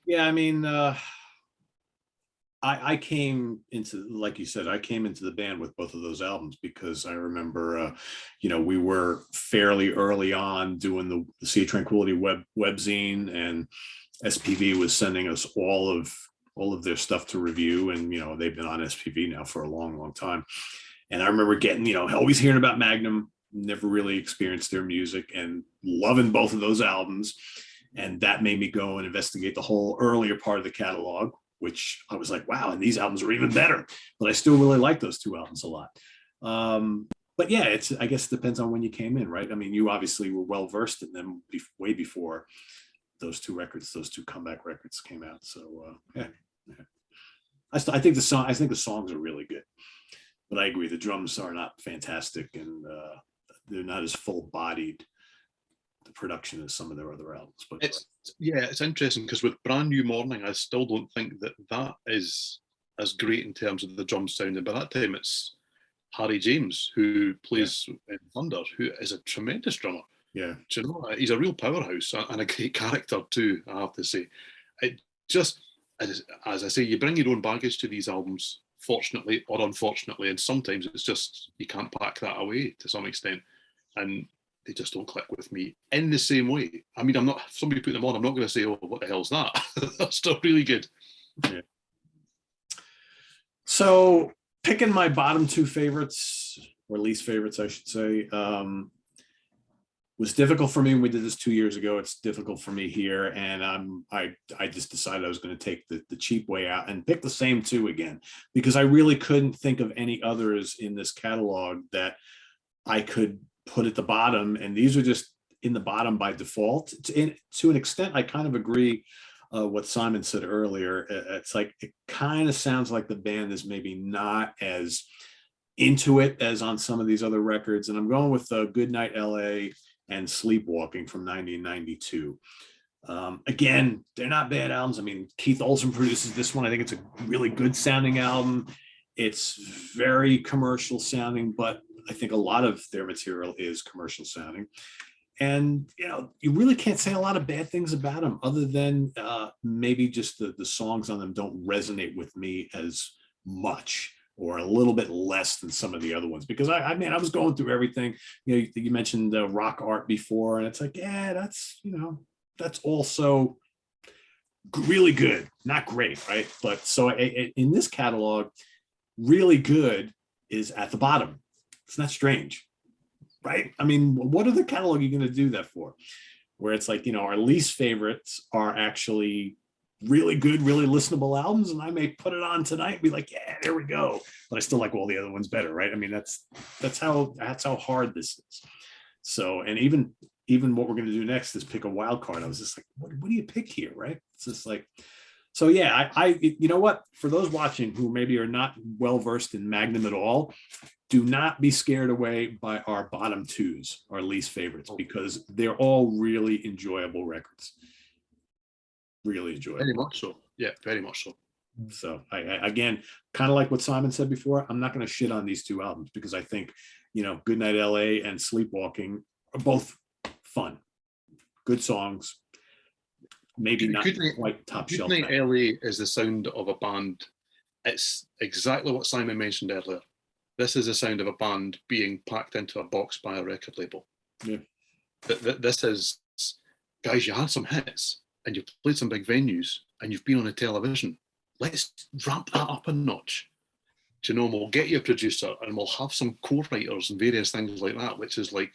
Yeah, I mean, I came into, like you said, I came into the band with both of those albums because I remember, you know, we were fairly early on doing the Sea of Tranquility webzine, and SPV was sending us all of their stuff to review, and you know, they've been on SPV now for a long, long time. And I remember getting, you know, always hearing about Magnum, never really experienced their music, and loving both of those albums. And that made me go and investigate the whole earlier part of the catalog, which I was like, wow, and these albums are even better. But I still really like those 2 albums a lot. But yeah, I guess it depends on when you came in, right? I mean, you obviously were well versed in them way before those 2 records, those 2 comeback records came out. So yeah. I think the songs are really good. But I agree, the drums are not fantastic, and they're not as full-bodied, the production, as some of their other albums. But it's interesting because with Brand New Morning, I still don't think that is as great in terms of the drum sound. And by that time, it's Harry James, who plays in Thunder, who is a tremendous drummer. Yeah. Do you know, he's a real powerhouse and a great character too, I have to say. It just, as I say, you bring your own baggage to these albums, fortunately or unfortunately, and sometimes it's just, you can't pack that away to some extent. And they just don't click with me in the same way. I mean, if somebody put them on, I'm not going to say, oh, what the hell's that? That's still really good. Yeah. So picking my bottom two favorites, or least favorites, I should say, was difficult for me when we did this 2 years ago. It's difficult for me here. And I just decided I was going to take the cheap way out and pick the same two again, because I really couldn't think of any others in this catalog that I could put at the bottom. And these are just in the bottom by default. To an extent, I kind of agree what Simon said earlier. It's like, it kind of sounds like the band is maybe not as into it as on some of these other records. And I'm going with Goodnight LA and Sleepwalking from 1992. Again, they're not bad albums. I mean, Keith Olsen produces this one. I think it's a really good sounding album. It's very commercial sounding, but I think a lot of their material is commercial sounding. And, you know, you really can't say a lot of bad things about them, other than maybe just the songs on them don't resonate with me as much, or a little bit less than some of the other ones. Because I mean, I was going through everything. You know, you mentioned rock art before, and it's like, yeah, that's, you know, that's also really good, not great, right? But so in this catalog, really good is at the bottom. It's not strange, right? I mean, what other catalog are you going to do that for? Where it's like, you know, our least favorites are actually really good, really listenable albums, and I may put it on tonight and be like, yeah, there we go. But I still like all the other ones better, right? I mean, that's how hard this is. So, and even what we're going to do next is pick a wild card. I was just like, what do you pick here, right? It's just like, so yeah, I you know what? For those watching who maybe are not well versed in Magnum at all, do not be scared away by our bottom twos, our least favorites, because they're all really enjoyable records. Really enjoyable. Very much so. Yeah, very much so. So I again, kind of like what Simon said before, I'm not going to shit on these two albums, because I think, you know, Goodnight LA and Sleepwalking are both fun, good songs. Maybe not quite top shelf. Goodnight LA is the sound of a band. It's exactly what Simon mentioned earlier. This is the sound of a band being packed into a box by a record label. Yeah. This is, guys, you had some hits and you've played some big venues and you've been on the television. Let's ramp that up a notch. Do you know, we'll get you a producer and we'll have some co-writers and various things like that, which is like,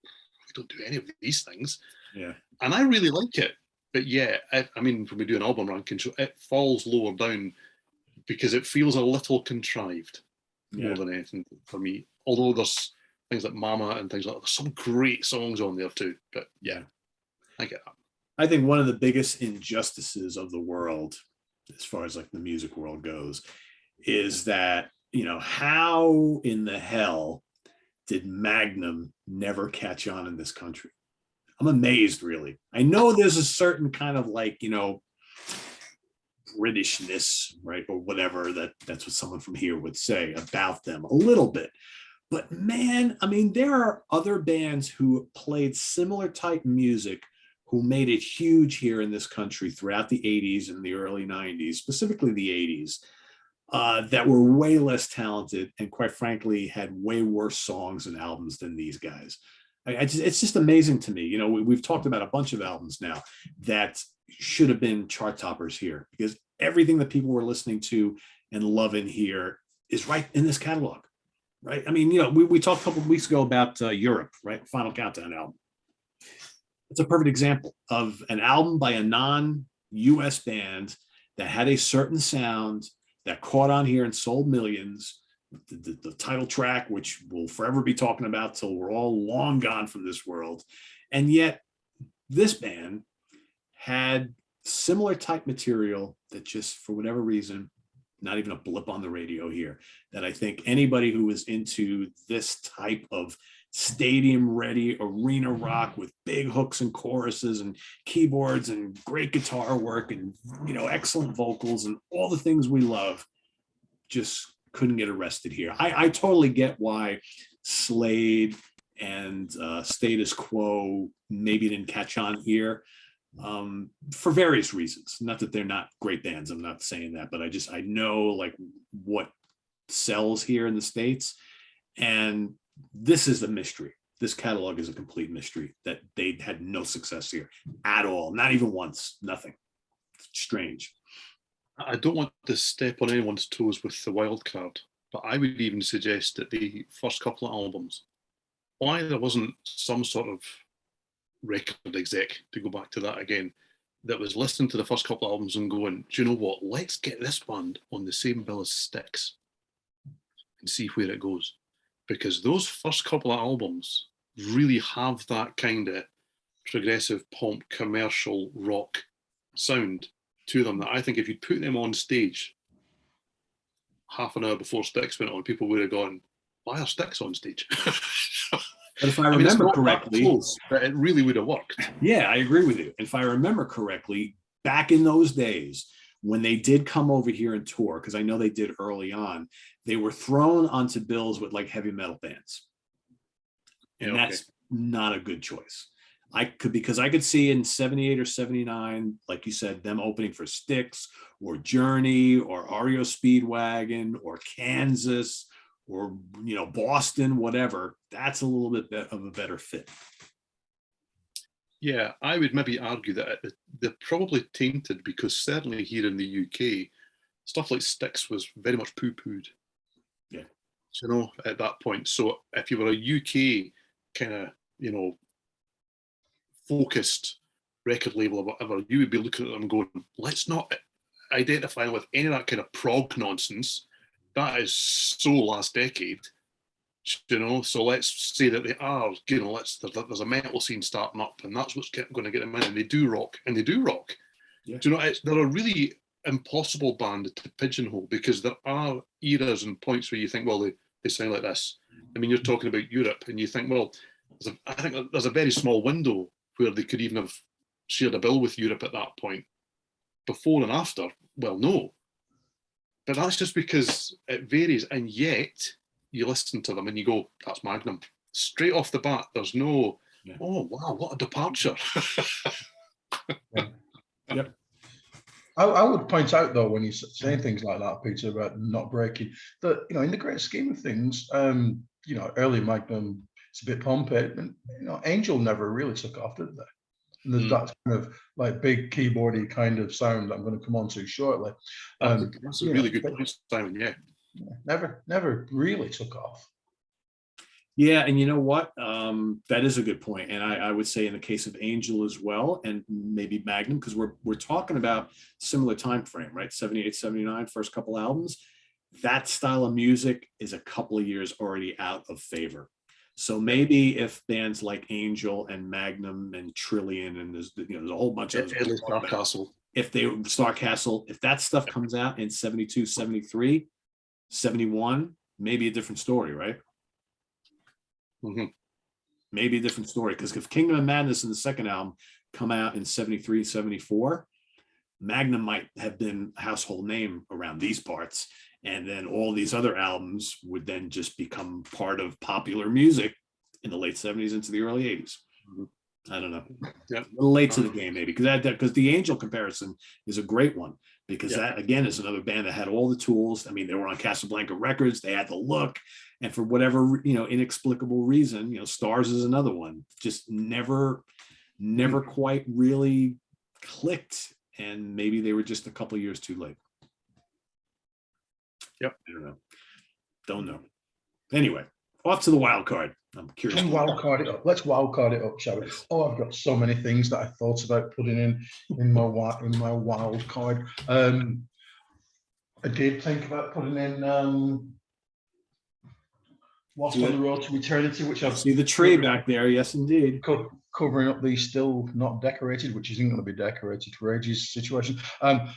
we don't do any of these things. Yeah. And I really like it. But yeah, I mean, when we do an album ranking, it falls lower down because it feels a little contrived more than anything for me. Although there's things like Mama and things like that. There's some great songs on there too. But yeah, I get that. I think one of the biggest injustices of the world, as far as like the music world goes, is that, you know, how in the hell did Magnum never catch on in this country? I'm amazed, really. I know there's a certain kind of like, you know, Britishness, right? Or whatever, that's what someone from here would say about them a little bit. But man, I mean, there are other bands who played similar type music who made it huge here in this country throughout the 80s and the early 90s, specifically the 80s, that were way less talented and quite frankly had way worse songs and albums than these guys. It's just amazing to me. You know, we've talked about a bunch of albums now that should have been chart toppers here, because everything that people were listening to and loving here is right in this catalog, right? I mean, you know, we talked a couple of weeks ago about Europe, right? Final Countdown album. It's a perfect example of an album by a non-US band that had a certain sound that caught on here and sold millions. The title track, which we'll forever be talking about till we're all long gone from this world. And yet this band had similar type material that just for whatever reason, not even a blip on the radio here, that I think anybody who is into this type of stadium ready arena rock with big hooks and choruses and keyboards and great guitar work and, you know, excellent vocals and all the things we love, just couldn't get arrested here. I totally get why Slade and Status Quo maybe didn't catch on here, for various reasons. Not that they're not great bands, I'm not saying that, but I know like what sells here in the States, and this is a mystery. This catalog is a complete mystery that they had no success here at all, not even once, nothing. Strange. I don't want to step on anyone's toes with the wild card, but I would even suggest that the first couple of albums, why there wasn't some sort of record exec, to go back to that again, that was listening to the first couple of albums and going, do you know what, let's get this band on the same bill as Styx and see where it goes. Because those first couple of albums really have that kind of progressive pomp, commercial rock sound to them that I think if you'd put them on stage half an hour before Styx went on, people would have gone, why are Styx on stage? But if I remember correctly, close, but it really would have worked. Yeah, I agree with you. If I remember correctly, back in those days, when they did come over here and tour, because I know they did early on, they were thrown onto bills with like heavy metal bands. And that's not a good choice. Because I could see in 78 or 79, like you said, them opening for Styx or Journey or REO Speedwagon or Kansas or, you know, Boston, whatever. That's a little bit of a better fit. Yeah, I would maybe argue that they're probably tainted because certainly here in the UK, stuff like Styx was very much poo-pooed. Yeah. You know, at that point. So if you were a UK kind of, you know, focused record label or whatever, you would be looking at them going, let's not identify with any of that kind of prog nonsense. That is so last decade, you know. So let's say that they are, you know, there's a metal scene starting up, and that's what's going to get them in. And they do rock, Yeah. Do you know, they're a really impossible band to pigeonhole because there are eras and points where you think, well, they sound like this. I mean, you're talking about Europe, and you think, well, I think there's a very small window where they could even have shared a bill with Europe at that point. Before and after, well, no. But that's just because it varies, and yet you listen to them and you go, that's Magnum. Straight off the bat, there's no, oh, wow, what a departure. Yep. I would point out, though, when you say things like that, Peter, about not breaking, that, you know, in the great scheme of things, you know, early Magnum, it's a bit pompey, and, you know, Angel never really took off, did they? And there's that kind of like big keyboardy kind of sound that I'm going to come on to shortly. That's a really good point, Simon. Yeah. Never really took off. Yeah, and you know what? That is a good point. And I would say in the case of Angel as well, and maybe Magnum, because we're talking about similar time frame, right? 78, 79, first couple albums. That style of music is a couple of years already out of favor. So maybe if bands like Angel and Magnum and Trillion and there's a whole bunch of Starcastle. If Starcastle, if that stuff comes out in 72, 73, 71, maybe a different story, right? Mm-hmm. Maybe a different story, because if Kingdom of Madness and the second album come out in 73, 74, Magnum might have been a household name around these parts. And then all these other albums would then just become part of popular music in the late 70s into the early 80s. I don't know. Yeah. A little late to the game, maybe, because the Angel comparison is a great one, because that, again, is another band that had all the tools. I mean, they were on Casablanca Records. They had the look. And for whatever, inexplicable reason, Stars is another one. Just never quite really clicked. And maybe they were just a couple of years too late. Yep. I don't know. Anyway, off to the wild card. I'm curious. Let's wild card it up, shall we? Oh, I've got so many things that I thought about putting in my wild card. I did think about putting in Lost on the Road to Eternity, which I've see the tree back there. Yes, indeed. Covering up the still not decorated, which isn't going to be decorated for ages situation. I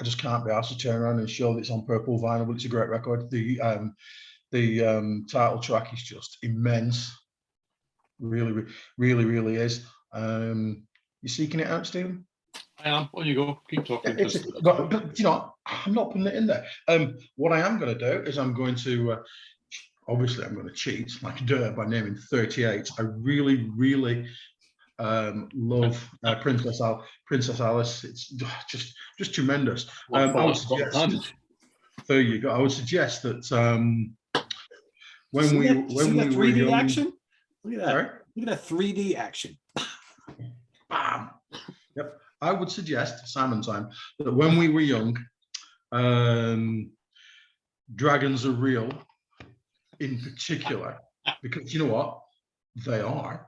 just can't be asked to turn around and show that it's on purple vinyl, but it's a great record. The title track is just immense. Really is. You seeking it out, Stephen? I am. On you go. Keep talking. But you know, I'm not putting it in there. What I am going to do is I'm going to obviously I'm going to cheat like dirt by naming 38. I really, really love Princess Alice. It's just tremendous. I would suggest, there you go. I would suggest that when we were young, action. Look at that. Sorry? Look at that 3D action. Bam. Yep. I would suggest, Simon time, that when we were young, dragons are real, in particular, because you know what? They are.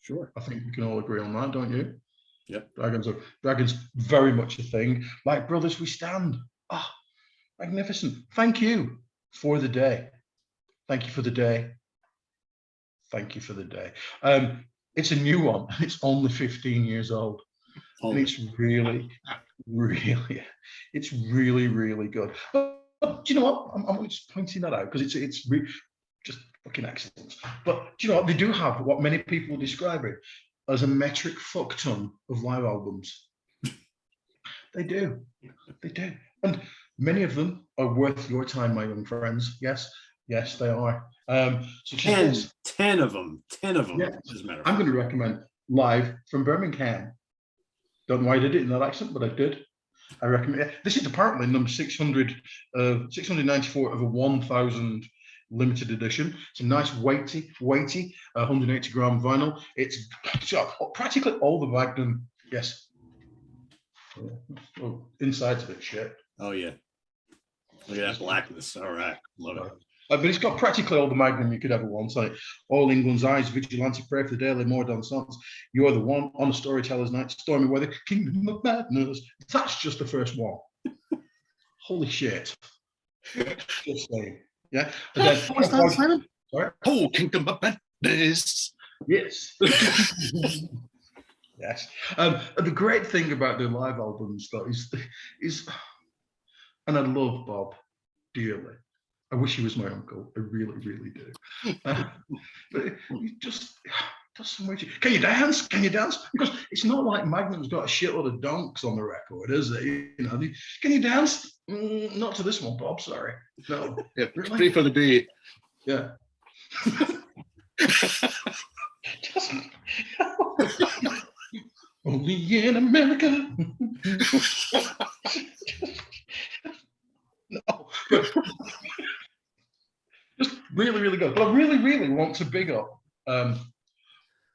Sure. I think we can all agree on that, don't you? Yep. Dragons very much a thing. Like brothers, we stand. Ah, magnificent. Thank you for the day. Thank you for the day. Thank you for the day. It's a new one. It's only 15 years old. And it's really, really, it's really, really good. But do you know what? I'm just pointing that out because it's just fucking excellent. But do you know what? They do have what many people describe it as a metric fuck ton of live albums. They do. They do. And many of them are worth your time, my young friends. Yes, they are. So 10 of them. 10 of them. Yeah. As a matter of I'm fact. going to recommend Live from Birmingham. Don't know why I did it in that accent, but I did. I recommend it. This is apparently number 694 of a 1,000 limited edition. It's a nice weighty 180 gram vinyl. It's practically all the Magnum. Yes. Oh, inside's a bit shit. Oh yeah. Look at that blackness. All right. Love it. But it's got practically all the Magnum you could ever want on it. All England's Eyes, Vigilante, Pray for the Daily, More Dansants, You're the One, On a Storyteller's Night, Stormy Weather, Kingdom of Madness. That's just the first one. Holy shit. Just saying. Yeah. And then, what's that, Simon? Sorry? Oh, Kingdom of Madness. Yes. Yes. And the great thing about the live albums, though, is, and I love Bob dearly. I wish he was my uncle. I really, really do. But he just does some weird shit. Can you dance? Can you dance? Because it's not like Magnum's got a shitload of donks on the record, is it? You know, can you dance? Not to this one, Bob. Sorry. No. Yeah, really? Pray for the Bay. Yeah. Only in America. No. But, just really, really good. But I really, really want to big up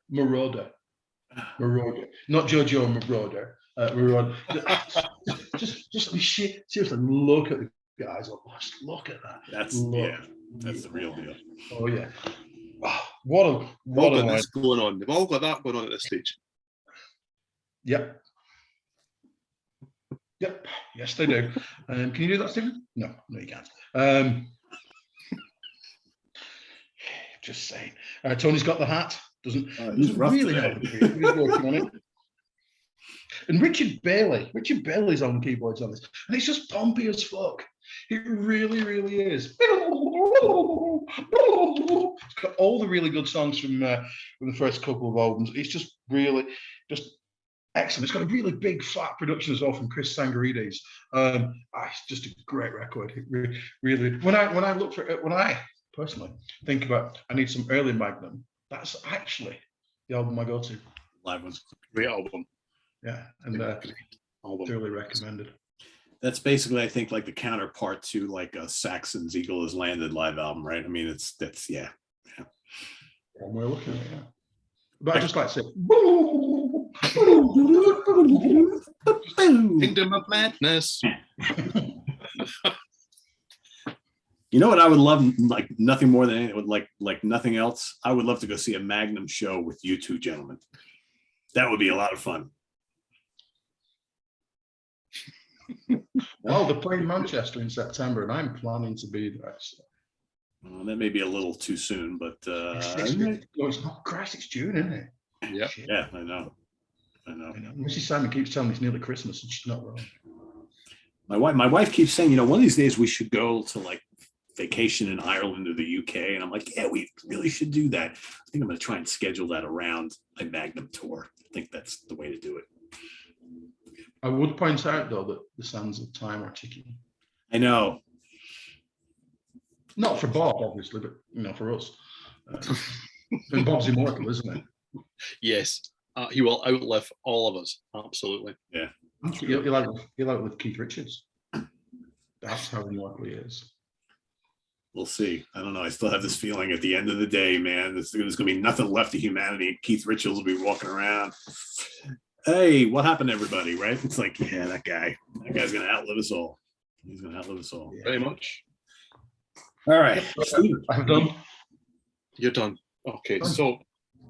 Marauder. Not Jojo Marauder. Marauder. Just shit. Seriously, look at the guys. Just look at that. That's the real deal. Oh yeah. Oh, what a line. This going on. They've all got that going on at this stage. Yep. Yes, they do. Can you do that, Stephen? No, you can't. Just saying. Tony's got the hat. Doesn't he's rough really today. have the beard. He's working on it. And Richard Bailey's on keyboards on this, and it's just pompy as fuck. It really, really is. It's got all the really good songs from the first couple of albums. It's just really just excellent. It's got a really big fat production as well from Chris Sangarides. It's just a great record. It really. When I look for it, when I personally think about I need some early Magnum, that's actually the album I go to. Live ones. Great album. Yeah, and thoroughly recommended. That's basically, I think, like the counterpart to like a Saxon's Eagle Has Landed live album, right? I mean, that's yeah. We're looking at it, yeah. But I just like to say, Kingdom of Madness. You know what I would love, like nothing more than anything, like nothing else. I would love to go see a Magnum show with you two gentlemen. That would be a lot of fun. Well, they're playing Manchester in September, and I'm planning to be there. So. Well, that may be a little too soon, but it's not Christ, it's June, isn't it? Yeah. Yeah, I know. Mrs. Simon keeps telling me it's nearly Christmas, and she's not wrong. My wife keeps saying, one of these days we should go to like vacation in Ireland or the UK, and I'm like, yeah, we really should do that. I think I'm going to try and schedule that around my Magnum tour. I think that's the way to do it. I would point out though that the sands of time are ticking. I know. Not for Bob, obviously, but for us. And Bob's immortal, isn't it? Yes, he will outlive all of us. Absolutely. Yeah. He'll outlive Keith Richards. That's how immortal he is. We'll see. I don't know. I still have this feeling at the end of the day, man, there's going to be nothing left of humanity. Keith Richards will be walking around. Hey, what happened to everybody, right? It's like, yeah, that guy's going to outlive us all. He's going to outlive us all. Very much. All right. I'm done. You're done. Okay, so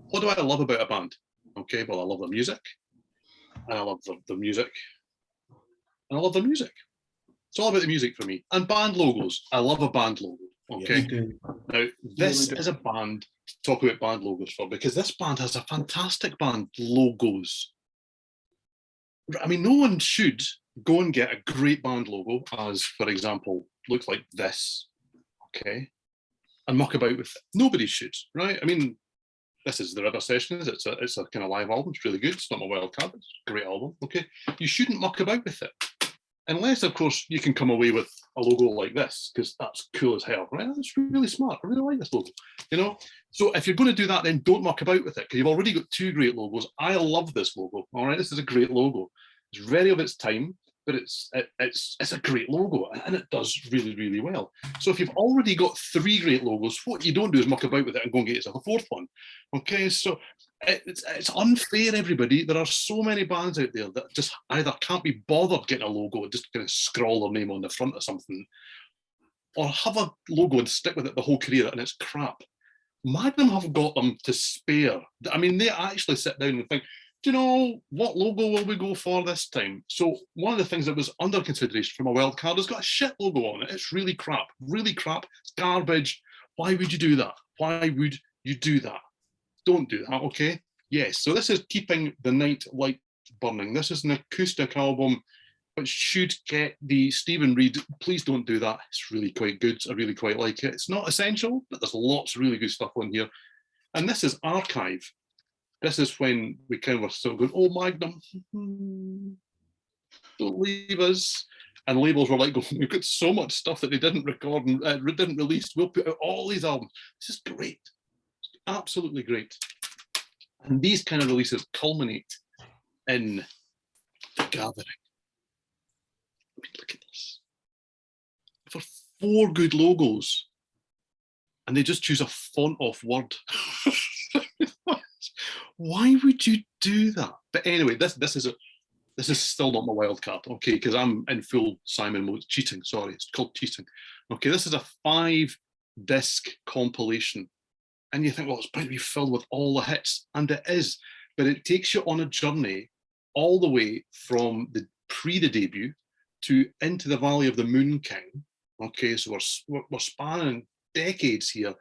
what do I love about a band? Okay, well, I love the music. And I love the music. And I love the music. It's all about the music for me. And band logos. I love a band logo. Okay. Now, this is a band to talk about band logos for, because this band has a fantastic band logos. I mean, no one should go and get a great band logo, as, for example, looks like this, okay, and muck about with it. Nobody should, right? I mean, this is the River Sessions. It's a kind of live album. It's really good. It's not my wild card. It's a great album, okay? You shouldn't muck about with it. Unless, of course, you can come away with a logo like this, because that's cool as hell, right? That's really smart. I really like this logo, So if you're going to do that, then don't muck about with it, because you've already got two great logos. I love this logo, all right? This is a great logo. It's very of its time, but it's a great logo, and it does really, really well. So if you've already got three great logos, what you don't do is muck about with it and go and get yourself a fourth one, okay? So it's unfair, everybody. There are so many bands out there that just either can't be bothered getting a logo, just kind of scroll their name on the front of something, or have a logo and stick with it the whole career, and it's crap. Magnum have got them to spare. I mean, they actually sit down and think, do you know what logo will we go for this time? So one of the things that was under consideration for my wild card has got a shit logo on it. It's really crap, it's garbage. Why would you do that? Why would you do that? Don't do that, okay? Yes, so this is Keeping the Night Light Burning. This is an acoustic album, which should get the Steven Reid. Please don't do that. It's really quite good. I really quite like it. It's not essential, but there's lots of really good stuff on here. And this is Archive. This is when we kind of were still going, oh, Magnum, don't leave us. And labels were like, we've got so much stuff that they didn't record and didn't release. We'll put out all these albums. This is great. Absolutely great. And these kind of releases culminate in The Gathering. I mean, look at this. For 4 good logos, and they just choose a font off Word. Why would you do that? But anyway, this is still not my wild card, okay? Because I'm in full Simon mode. Cheating, sorry, it's called cheating. Okay, this is a 5-disc compilation. And you think, well, it's going to be filled with all the hits, and it is, but it takes you on a journey all the way from the debut to Into the Valley of the Moon King. Okay, so we're spanning decades here,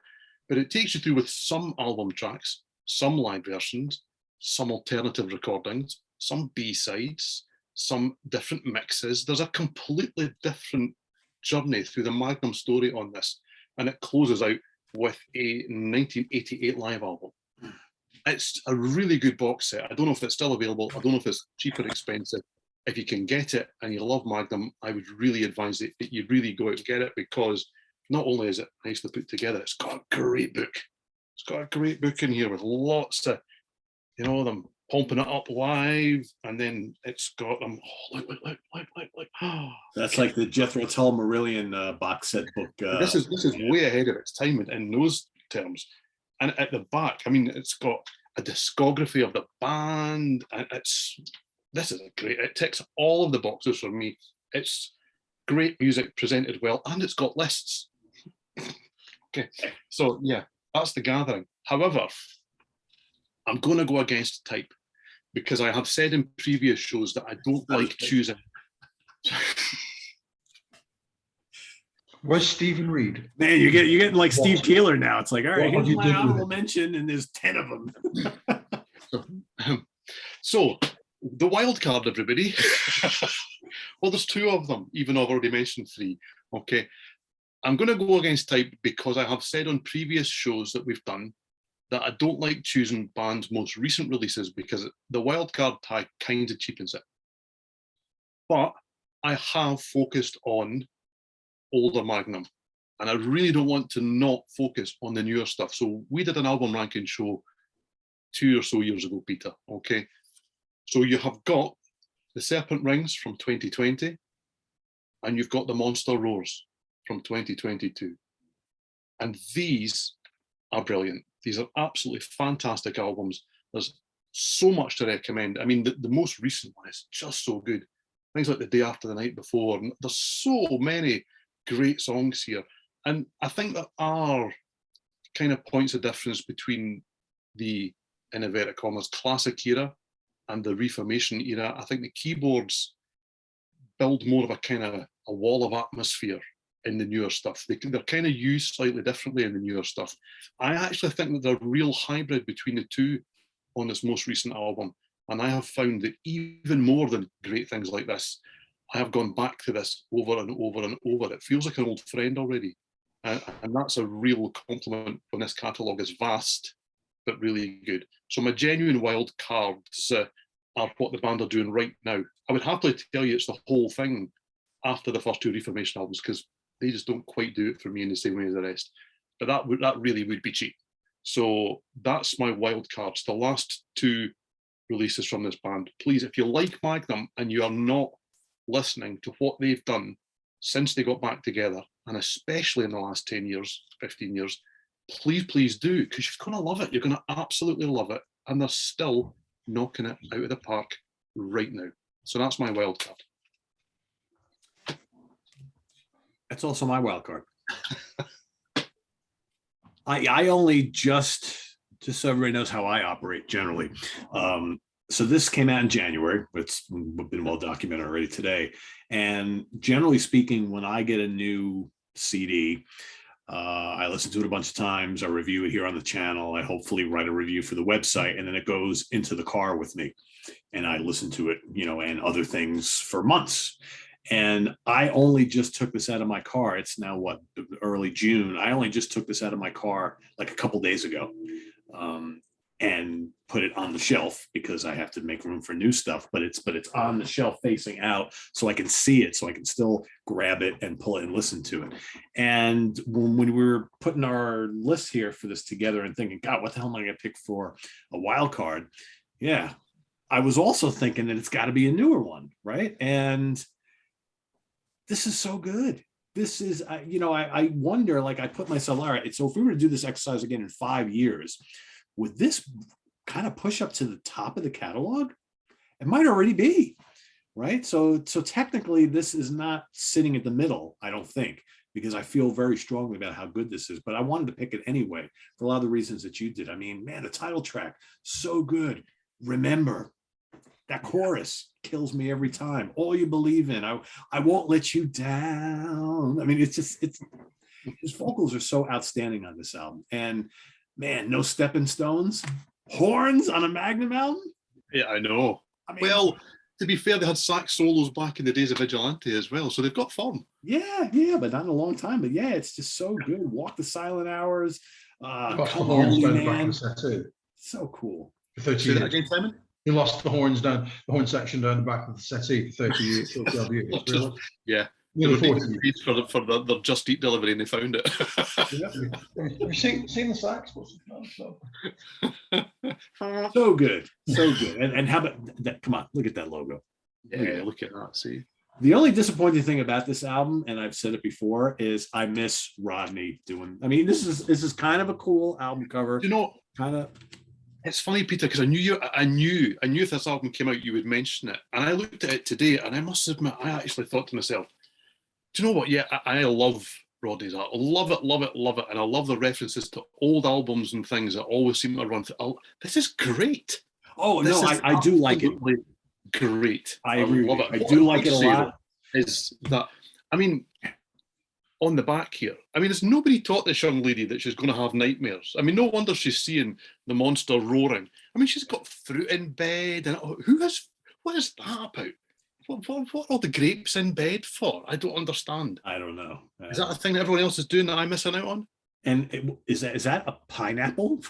but it takes you through with some album tracks, some live versions, some alternative recordings, some B-sides, some different mixes. There's a completely different journey through the Magnum story on this, and it closes out with a 1988 live album. It's a really good box set. I don't know if it's still available. I don't know if it's cheap or expensive. If you can get it and you love Magnum, I would really advise it that you really go out and get it, because not only is it nicely put together, it's got a great book. It's got a great book in here with lots of, them pumping it up live, and then it's got them. Oh, look. That's like the Jethro Tull Marillion box set book. This is way ahead of its time in those terms. And at the back, I mean, it's got a discography of the band, and this is a great. It ticks all of the boxes for me. It's great music presented well, and it's got lists. Okay, so yeah, that's The Gathering. However, I'm going to go against type, because I have said in previous shows that I don't like choosing. Where's Steven Reid? Man, you're getting like Steve Keeler now. It's like, all right, What here's my have you done with honorable it? mention, and there's 10 of them. So the wild card, everybody. Well, there's 2 of them, even though I've already mentioned 3. Okay, I'm going to go against type because I have said on previous shows that we've done that I don't like choosing bands' most recent releases, because the wild card tag kind of cheapens it. but I have focused on older Magnum, and I really don't want to not focus on the newer stuff. So we did an album ranking show 2 or so years ago, Peter, okay? So you have got the Serpent Rings from 2020, and you've got the Monster Roars from 2022. And these are brilliant. These are absolutely fantastic albums. There's so much to recommend. I mean, the most recent one is just so good. Things like The Day After the Night Before. And there's so many great songs here. And I think there are kind of points of difference between the, in inverted commas, classic era and the Reformation era. I think the keyboards build more of a kind of a wall of atmosphere in the newer stuff. They're kind of used slightly differently in the newer stuff. I actually think that they're a real hybrid between the two on this most recent album. And I have found that even more than great things like this, I have gone back to this over and over and over. It feels like an old friend already. And that's a real compliment when this catalogue is vast, but really good. So my genuine wild cards are what the band are doing right now. I would happily tell you it's the whole thing after the first two Reformation albums, because they just don't quite do it for me in the same way as the rest. But that really would be cheap. So that's my wild cards, the last two releases from this band. Please, if you like Magnum and you are not listening to what they've done since they got back together, and especially in the last 10 years, 15 years, please do, because you're going to love it. You're going to absolutely love it. And they're still knocking it out of the park right now. So that's my wild card. That's also my wild card. I only just so everybody knows how I operate generally. So this came out in January. It's been well documented already today. And generally speaking, when I get a new CD, I listen to it a bunch of times. I review it here on the channel. I hopefully write a review for the website, and then it goes into the car with me. And I listen to it, and other things for months. And I only just took this out of my car. It's now early June. I only just took this out of my car like a couple days ago, and put it on the shelf because I have to make room for new stuff. But it's on the shelf facing out, so I can see it, so I can still grab it and pull it and listen to it. And when we were putting our list here for this together and thinking, God, what the hell am I going to pick for a wild card? Yeah, I was also thinking that it's got to be a newer one, right? And this is so good. This is, I wonder, like, I put myself, all right, so if we were to do this exercise again in 5 years, would this kind of push up to the top of the catalog? It might already be, right? So technically this is not sitting at the middle, I don't think, because I feel very strongly about how good this is, but I wanted to pick it anyway for a lot of the reasons that you did. I mean, man, the title track, so good. Remember, that chorus kills me every time. All you believe in, I won't let you down. I mean, his vocals are so outstanding on this album. And man, no stepping stones, horns on a Magnum album. Yeah, I know. I mean, well, to be fair, they had sax solos back in the days of Vigilante as well, so they've got form. Yeah, but not in a long time. But yeah, it's just so good. Walk the Silent Hours. Come on, man. So cool. For 30 years. Again, Simon? He lost the horn section down the back of the settee for 30 years. Really? Yeah. They were for the Just Eat delivery, and they found it. Have you seen the sax? So good. And how about that? Come on, look at that logo. Yeah, look at that. See. The only disappointing thing about this album, and I've said it before, is I miss Rodney doing. I mean, this is kind of a cool album cover. Kind of. It's funny, Peter, because I knew if this album came out, you would mention it. And I looked at it today, and I must admit, I actually thought to myself, do you know what? Yeah, I love Rodney's art. I love it. And I love the references to old albums and things that always seem to run through. This is great. Oh, no, I do like it. Great. I agree. Love it. I do like it a lot. Is that, I mean, on the back here, I mean, has nobody taught this young lady that she's going to have nightmares? I mean, no wonder she's seeing the monster roaring. I mean, she's got fruit in bed. And what is that about? What are all the grapes in bed for? I don't understand. I don't know. Is that a thing that everyone else is doing that I'm missing out on? And is that a pineapple?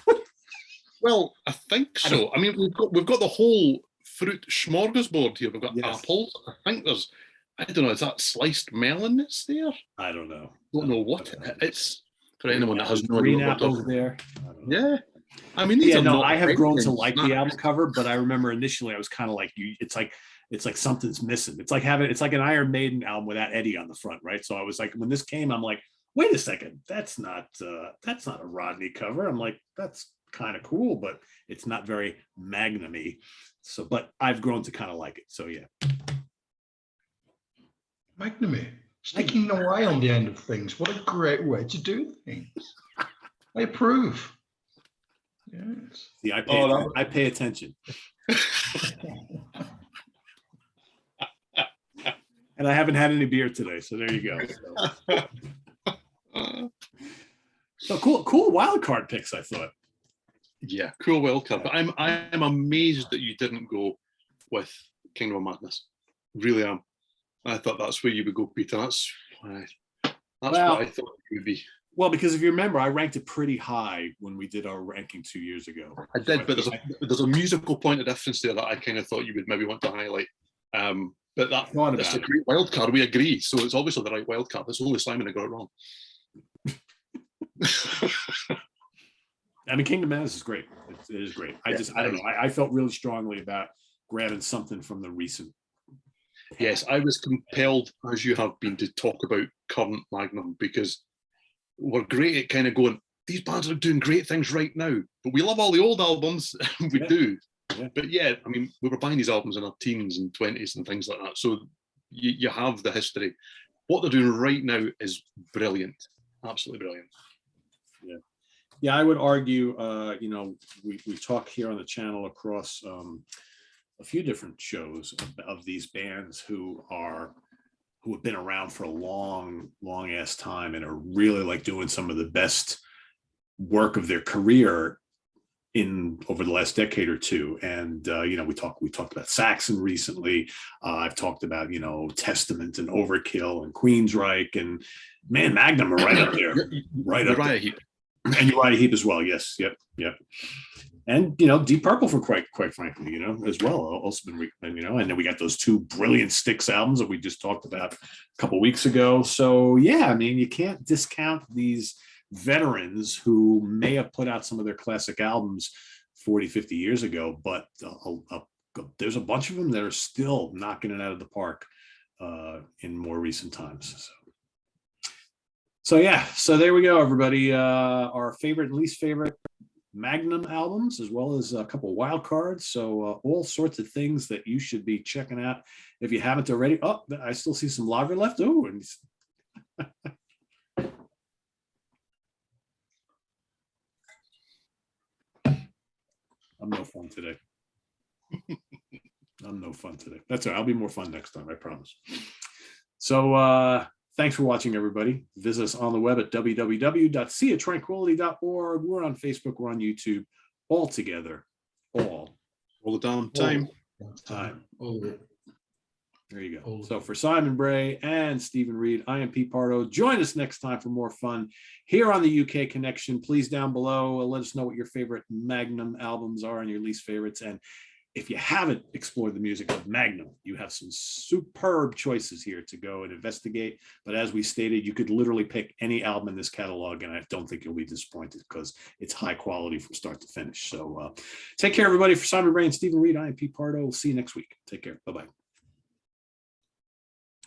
Well, I think so. I mean, we've got the whole fruit smorgasbord here. We've got Yes. apples. I think there's, I don't know, is that sliced melon that's there? I don't know. Don't know what it's for anyone that has no idea Green what we're apples talking. there. Yeah. I mean, these Yeah, are no, not I have grown to like the snacks. album cover, but I remember initially I was kind of like you. It's like something's missing. It's like an Iron Maiden album without Eddie on the front, right? So I was like, when this came, I'm like, wait a second, that's not a Rodney cover. I'm like, that's kind of cool, but it's not very Magnum-y. So, but I've grown to kind of like it. So yeah. Magnum, sticking the Y on the end of things. What a great way to do things. I approve. Yes. See, I pay attention. And I haven't had any beer today, so there you go. So cool wild card picks, I thought. Yeah, cool wild card. But I'm amazed that you didn't go with Kingdom of Madness. Really am. I thought that's where you would go, Peter. That's what I thought it would be. Well, because if you remember, I ranked it pretty high when we did our ranking 2 years ago. I did, but there's a musical point of difference there that I kind of thought you would maybe want to highlight. But that's a great wild card. We agree. So it's obviously the right wild card. It's only Simon that got it wrong. I mean, Kingdom Madness is great. It is great. I don't know. I felt really strongly about grabbing something from the recent. Yes, I was compelled, as you have been, to talk about current Magnum because we're great at kind of going, these bands are doing great things right now, but we love all the old albums. We do. Yeah. But yeah, I mean, we were buying these albums in our teens and 20s and things like that. So you have the history. What they're doing right now is brilliant. Absolutely brilliant. Yeah. Yeah, I would argue, we talk here on the channel across a few different shows of these bands who have been around for a long ass time and are really like doing some of the best work of their career over the last decade or two. And we talked about Saxon recently. I've talked about Testament and Overkill and Queensryche, and man, Magnum are right up there. Right up there. Heap. And Uriah Heep as well. Yes. Yep. And Deep Purple for quite frankly, as well. Also been, and then we got those two brilliant Styx albums that we just talked about a couple of weeks ago. So yeah, I mean, you can't discount these veterans who may have put out some of their classic albums 40, 50 years ago, but there's a bunch of them that are still knocking it out of the park in more recent times. So yeah, so there we go, everybody. Our favorite and least favorite Magnum albums, as well as a couple of wild cards. So all sorts of things that you should be checking out if you haven't already. Oh, I still see some lager left. Oh, and I'm no fun today. That's all right. I'll be more fun next time, I promise. So thanks for watching, everybody. Visit us on the web at www.seatranquility.org. We're on Facebook. We're on YouTube. All together. All the time. There you go. So for Simon Bray and Steven Reid, I am Pete Pardo. Join us next time for more fun here on the UK Connection. Please down below, let us know what your favorite Magnum albums are and your least favorites. And if you haven't explored the music of Magnum, you have some superb choices here to go and investigate. But as we stated, you could literally pick any album in this catalog, and I don't think you'll be disappointed because it's high quality from start to finish. So take care, everybody. For Simon Bray and Steven Reid, I am Pete Pardo. We'll see you next week. Take care. Bye-bye.